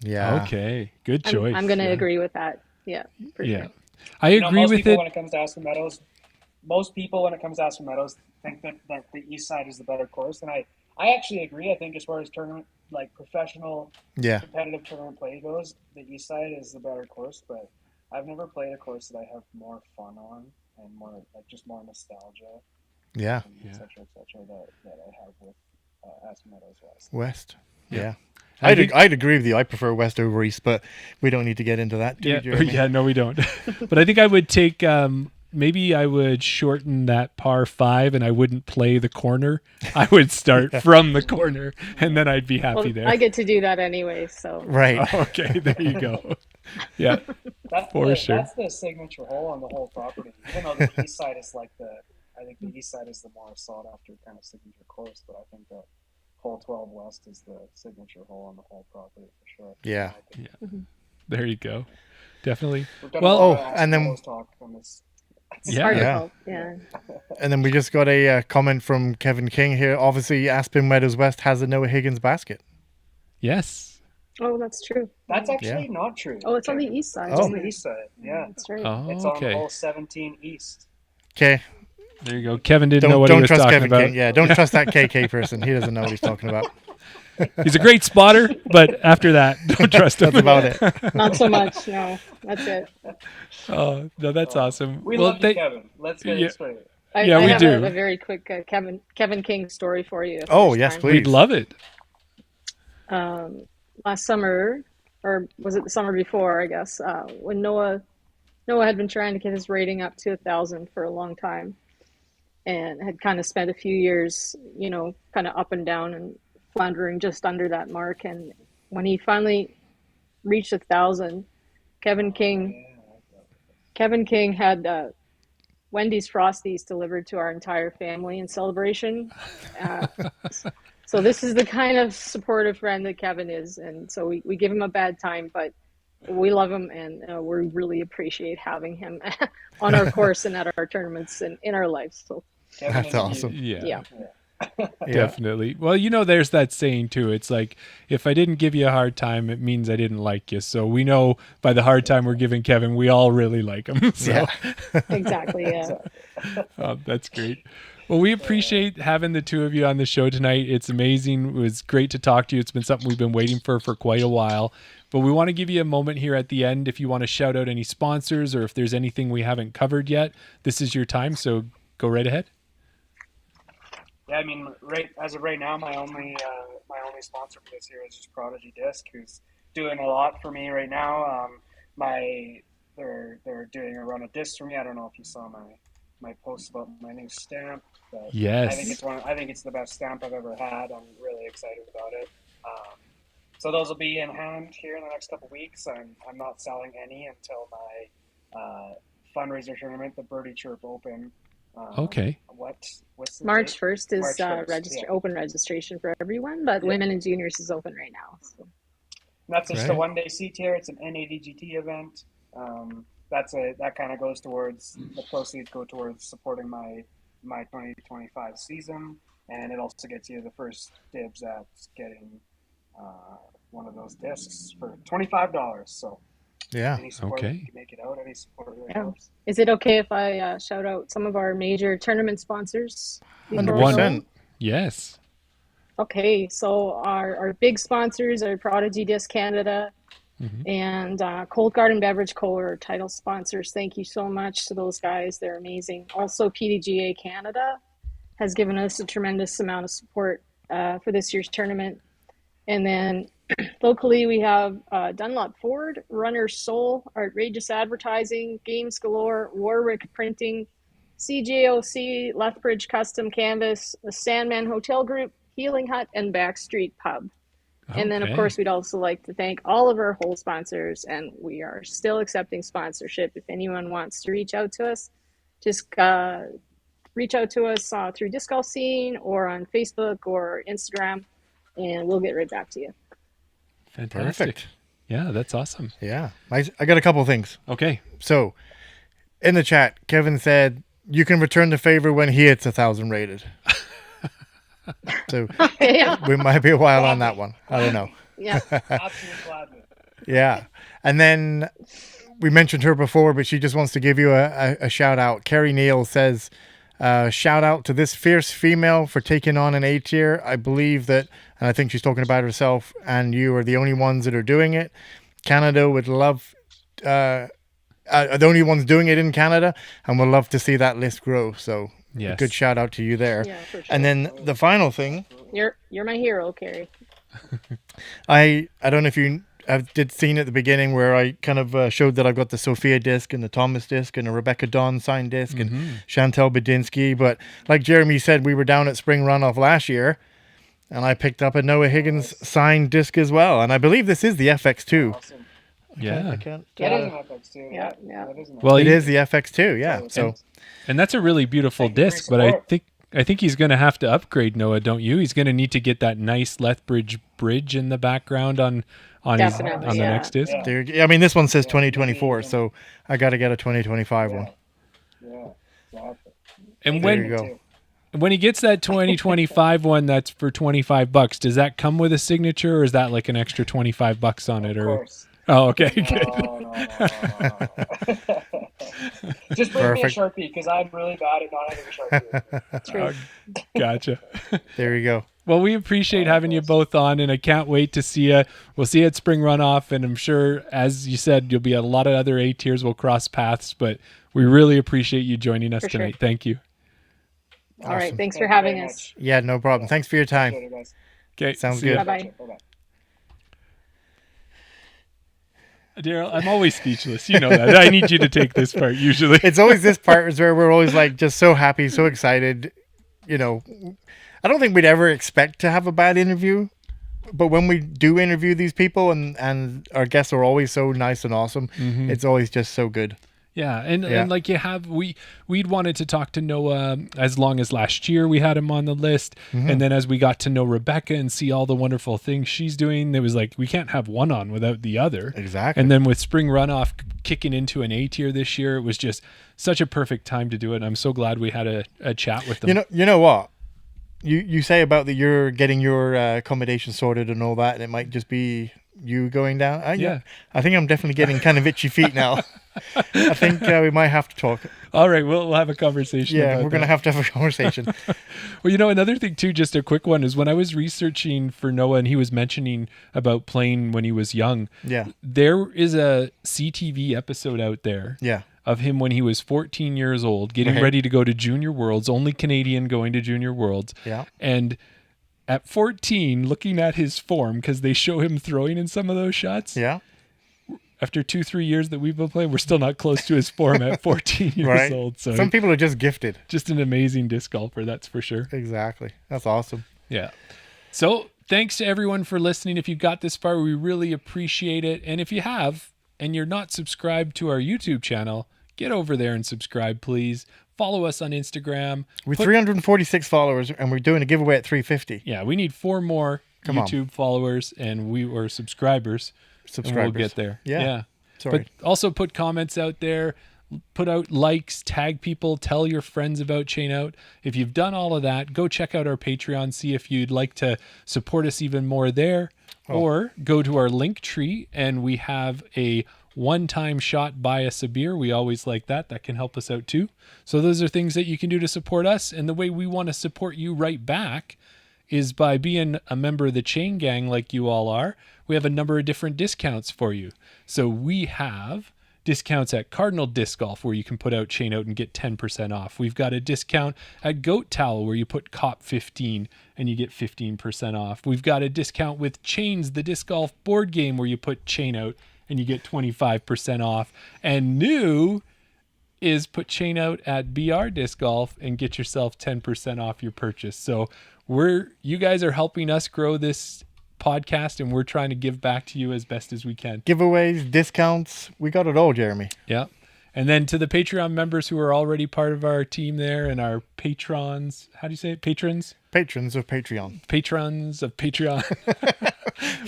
A: Yeah.
C: Okay. Good choice.
D: I'm going to agree with that. Yeah. For sure.
C: I agree with it.
E: When it comes to Aspen Meadows, most people when it comes to Aspen Meadows think that the east side is the better course, and I actually agree. I think as far as tournament, like professional, competitive tournament play goes, the east side is the better course. But I've never played a course that I have more fun on and more more nostalgia.
A: Yeah.
E: Et cetera, that I have with Aspen Meadows West.
A: West. Yeah. I'd agree with you. I prefer West over East, but we don't need to get into that.
C: No, we don't. But I think I would take. Maybe I would shorten that par 5 and I wouldn't play the corner. I would start from the corner and then I'd be happy there.
D: I get to do that anyway, so.
A: Right.
C: Oh, okay, there you go. Yeah, for sure.
E: That's the signature hole on the whole property. Even though the east side is I think the east side is the more sought after kind of signature course, but I think that hole 12 West is the signature hole on the whole property for sure.
A: Yeah.
C: There you go. Definitely.
A: And then
E: talk on this.
D: Yeah.
A: And then we just got a comment from Kevin King here. Obviously, Aspen Meadows West has a Noah Higgins basket.
C: Yes.
D: Oh, that's true.
E: That's actually not true.
D: Oh, it's on the east side.
E: It's on the east side. Yeah,
D: that's right.
C: Oh,
E: it's on hole 17 east.
A: Okay.
C: There you go. Kevin didn't know what he was talking
A: Kevin
C: about.
A: King. Yeah, don't trust that KK person. He doesn't know what he's talking about.
C: He's a great spotter, but after that, don't trust him.
A: That's about it.
D: Not so much. No, that's it.
C: Oh, no, that's awesome.
E: We love you, Kevin. Let's get it straight.
D: I
C: we
D: have
C: do.
D: A very quick Kevin King story for you.
A: Yes,
D: time.
A: please.
C: We'd love it.
D: Last summer, or was it the summer before, I guess, when Noah had been trying to get his rating up to 1,000 for a long time and had kind of spent a few years, kind of up and down and floundering just under that mark. And when he finally reached 1,000, Kevin King had Wendy's Frosties delivered to our entire family in celebration. So this is the kind of supportive friend that Kevin is. And so we give him a bad time, but we love him, and we really appreciate having him on our course and at our tournaments and in our lives. So
A: That's awesome.
C: Yeah. Definitely. Well, there's that saying too. It's like, if I didn't give you a hard time, it means I didn't like you. So we know by the hard time we're giving Kevin, we all really like him. So.
A: Yeah.
D: Exactly. Yeah.
C: Oh, that's great. Well, we appreciate having the two of you on the show tonight. It's amazing. It was great to talk to you. It's been something we've been waiting for quite a while. But we want to give you a moment here at the end. If you want to shout out any sponsors, or if there's anything we haven't covered yet, this is your time. So go right ahead.
E: Yeah, I mean, as of right now, my only sponsor for this year is just Prodigy Disc, who's doing a lot for me right now. They're doing a run of discs for me. I don't know if you saw my post about my new stamp, but
C: yes,
E: I think it's the best stamp I've ever had. I'm really excited about it. So those will be in hand here in the next couple of weeks. I'm not selling any until my fundraiser tournament, the Birdie Chirp Open.
C: Okay.
E: What's the
D: March
E: date?
D: 1st is
E: March 1st,
D: open registration for everyone, but women and juniors is open right now. So.
E: That's just a one-day C tier. It's an NADGT event. That kind of goes towards the proceeds go towards supporting my 2025 season, and it also gets you the first dibs at getting one of those discs for $25. So any support
C: okay,
E: you can make it out. Any support really
D: Yeah.
E: helps.
D: Is it okay if I shout out some of our major tournament sponsors?
A: 100%.
C: Yes.
D: Okay, so our big sponsors are Prodigy Disc Canada and Cold Garden Beverage Co. are title sponsors. Thank you so much to those guys. They're amazing. Also, PDGA Canada has given us a tremendous amount of support for this year's tournament. And then locally, we have Dunlop Ford, Runner's Soul, Outrageous Advertising, Games Galore, Warwick Printing, CJOC, Lethbridge Custom Canvas, the Sandman Hotel Group, Healing Hut, and Backstreet Pub. Okay. And then, of course, we'd also like to thank all of our whole sponsors, and we are still accepting sponsorship. If anyone wants to reach out to us, just reach out to us through Disc Golf Scene or on Facebook or Instagram, and we'll get right back to you.
C: Fantastic.
A: Perfect.
C: Yeah, that's awesome.
A: Yeah. I got a couple of things.
C: Okay.
A: So, in the chat, Kevin said, you can return the favor when he hits 1,000 rated. So, we might be a while on that one. I don't know.
D: Yeah.
E: Absolutely glad.
A: Yeah. And then we mentioned her before, but she just wants to give you a shout out. Carrie Neal says, shout out to this fierce female for taking on an A tier. I believe that, and I think she's talking about herself, and you are the only ones that are doing it. Canada would love, the only ones doing it in Canada, and would love to see that list grow. So a good shout out to you there.
D: Yeah, for sure.
A: And then the final thing.
D: You're my hero, Carrie.
A: I don't know if you did seen at the beginning where I kind of showed that I've got the Sophia disc and the Thomas disc and the Rebecca Dawn signed disc and Chantel Badinsky. But like Jeremy said, we were down at Spring Runoff last year, and I picked up a Noah Higgins signed disc as well. And I believe this is the FX2.
E: Awesome.
C: Yeah.
E: It is an FX2.
D: Yeah.
C: Well,
A: it is the FX2. Yeah. So,
C: and that's a really beautiful disc, but I think he's going to have to upgrade, Noah, don't you? He's going to need to get that nice Lethbridge bridge in the background on the next disc.
A: Yeah. I mean, this one says 2024, so I got to get a 2025 one.
E: Yeah, exactly.
C: And
A: when
C: he gets that 2025 one that's for $25, does that come with a signature, or is that like an extra $25 on it?
E: Of course.
C: Oh, okay. Good.
E: No. Just bring me a Sharpie, because I'm really bad at not having a Sharpie.
C: Gotcha.
A: There you go.
C: Well, we appreciate having you both on, and I can't wait to see you. We'll see you at Spring Runoff, and I'm sure, as you said, you'll be at a lot of other A tiers. We'll cross paths, but we really appreciate you joining us tonight. Sure. Thank you.
D: All right. Thanks for having us.
A: Yeah, no problem. Thanks for your time.
C: Okay.
A: Sounds good.
D: Bye-bye.
C: Daryl, I'm always speechless. You know that. I need you to take this part usually.
A: It's always this part is where we're always like just so happy, so excited. You know, I don't think we'd ever expect to have a bad interview, but when we do interview these people and our guests are always so nice and awesome, it's always just so good.
C: Yeah, and like we'd wanted to talk to Noah as long as last year. We had him on the list, and then as we got to know Rebecca and see all the wonderful things she's doing, it was like we can't have one on without the other.
A: Exactly.
C: And then with Spring Runoff kicking into an A tier this year, it was just such a perfect time to do it. And I'm so glad we had a chat with them.
A: You know what? You say about that you're getting your accommodation sorted and all that, and it might just be you going down.
C: Yeah.
A: I think I'm definitely getting kind of itchy feet now. I think we might have to talk.
C: All right, we'll have a conversation.
A: Yeah, we're going to have a conversation.
C: Well, another thing too, just a quick one, is when I was researching for Noah and he was mentioning about playing when he was young.
A: Yeah.
C: There is a CTV episode out there.
A: Yeah.
C: Of him when he was 14 years old, getting ready to go to Junior Worlds, only Canadian going to Junior Worlds.
A: Yeah.
C: And at 14, looking at his form, because they show him throwing in some of those shots.
A: Yeah.
C: After 2-3 years that we've been playing, we're still not close to his form at 14 years old. So
A: some people are just gifted.
C: Just an amazing disc golfer, that's for sure.
A: Exactly. That's awesome.
C: Yeah. So thanks to everyone for listening. If you got this far, we really appreciate it. And if you have, and you're not subscribed to our YouTube channel, get over there and subscribe, please. Follow us on Instagram.
A: We're 346 followers, and we're doing a giveaway at 350.
C: Yeah, we need 4 more YouTube followers, and we were subscribers. And we'll get there.
A: Yeah. Sorry.
C: But also put comments out there. Put out likes, tag people, tell your friends about ChainOut. If you've done all of that, go check out our Patreon, see if you'd like to support us even more there. Or go to our link tree, and we have a one-time shot, buy us a beer. We always like that. That can help us out too. So those are things that you can do to support us. And the way we want to support you right back is by being a member of the Chain Gang like you all are. We have a number of different discounts for you. So we have discounts at Cardinal Disc Golf where you can put out ChainOut and get 10% off. We've got a discount at Goat Towel where you put COP 15 and you get 15% off. We've got a discount with Chains, the disc golf board game, where you put ChainOut and you get 25% off. And new is put ChainOut at BR Disc Golf and get yourself 10% off your purchase. So you guys are helping us grow this podcast, and we're trying to give back to you as best as we can.
A: Giveaways, discounts, we got it all, Jeremy.
C: Yeah. And then to the Patreon members who are already part of our team there, and our patrons, how do you say it? Patrons?
A: Patrons of Patreon.
C: Patrons of Patreon.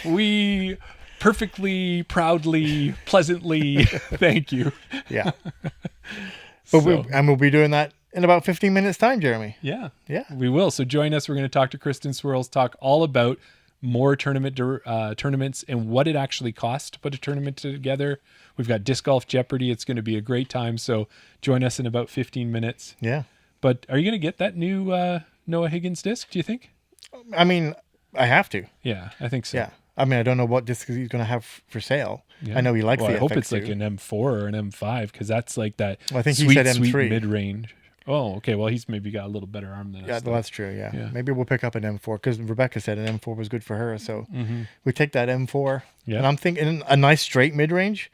C: We perfectly, pleasantly thank you.
A: Yeah. But we'll be doing that in about 15 minutes time, Jeremy.
C: Yeah.
A: Yeah.
C: We will. So join us. We're going to talk to Kristen Swirls, talk all about more tournaments and what it actually costs to put a tournament together. We've got Disc Golf Jeopardy. It's going to be a great time. So join us in about 15 minutes.
A: Yeah.
C: But are you going to get that new Noah Higgins disc, do you think?
A: I mean, I have to.
C: Yeah, I think so.
A: Yeah. I mean, I don't know what disc he's going to have for sale. Yeah. I know he likes the FX2.
C: I hope it's like an M4 or an M5, because that's like that
A: I think he said M3.
C: Sweet mid-range. Oh, okay. Well, he's maybe got a little better arm than us.
A: Yeah, well, that's true. Yeah. Maybe we'll pick up an M4, because Rebecca said an M4 was good for her. So we take that M4. Yeah. And I'm thinking a nice straight mid-range.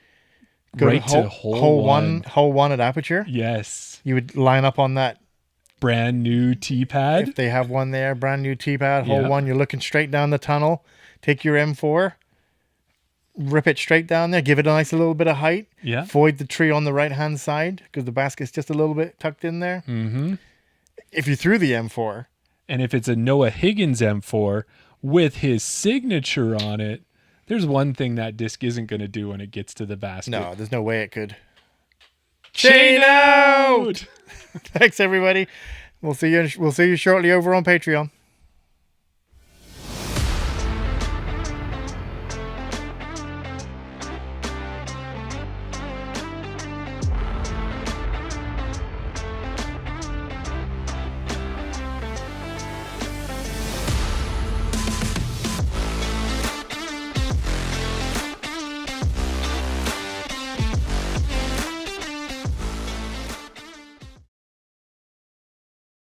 A: Go right to hole one at Aperture.
C: Yes.
A: You would line up on that
C: brand new T-pad.
A: If they have one there, brand new T-pad, hole one. You're looking straight down the tunnel. Take your M4. Rip it straight down there. Give it a nice little bit of height.
C: Yeah.
A: Void the tree on the right-hand side, because the basket's just a little bit tucked in there.
C: Mm-hmm.
A: If you threw the M4.
C: And if it's a Noah Higgins M4 with his signature on it, there's one thing that disc isn't going to do when it gets to the basket.
A: No, there's no way it could.
C: Chain out!
A: Thanks, everybody. We'll see you shortly over on Patreon.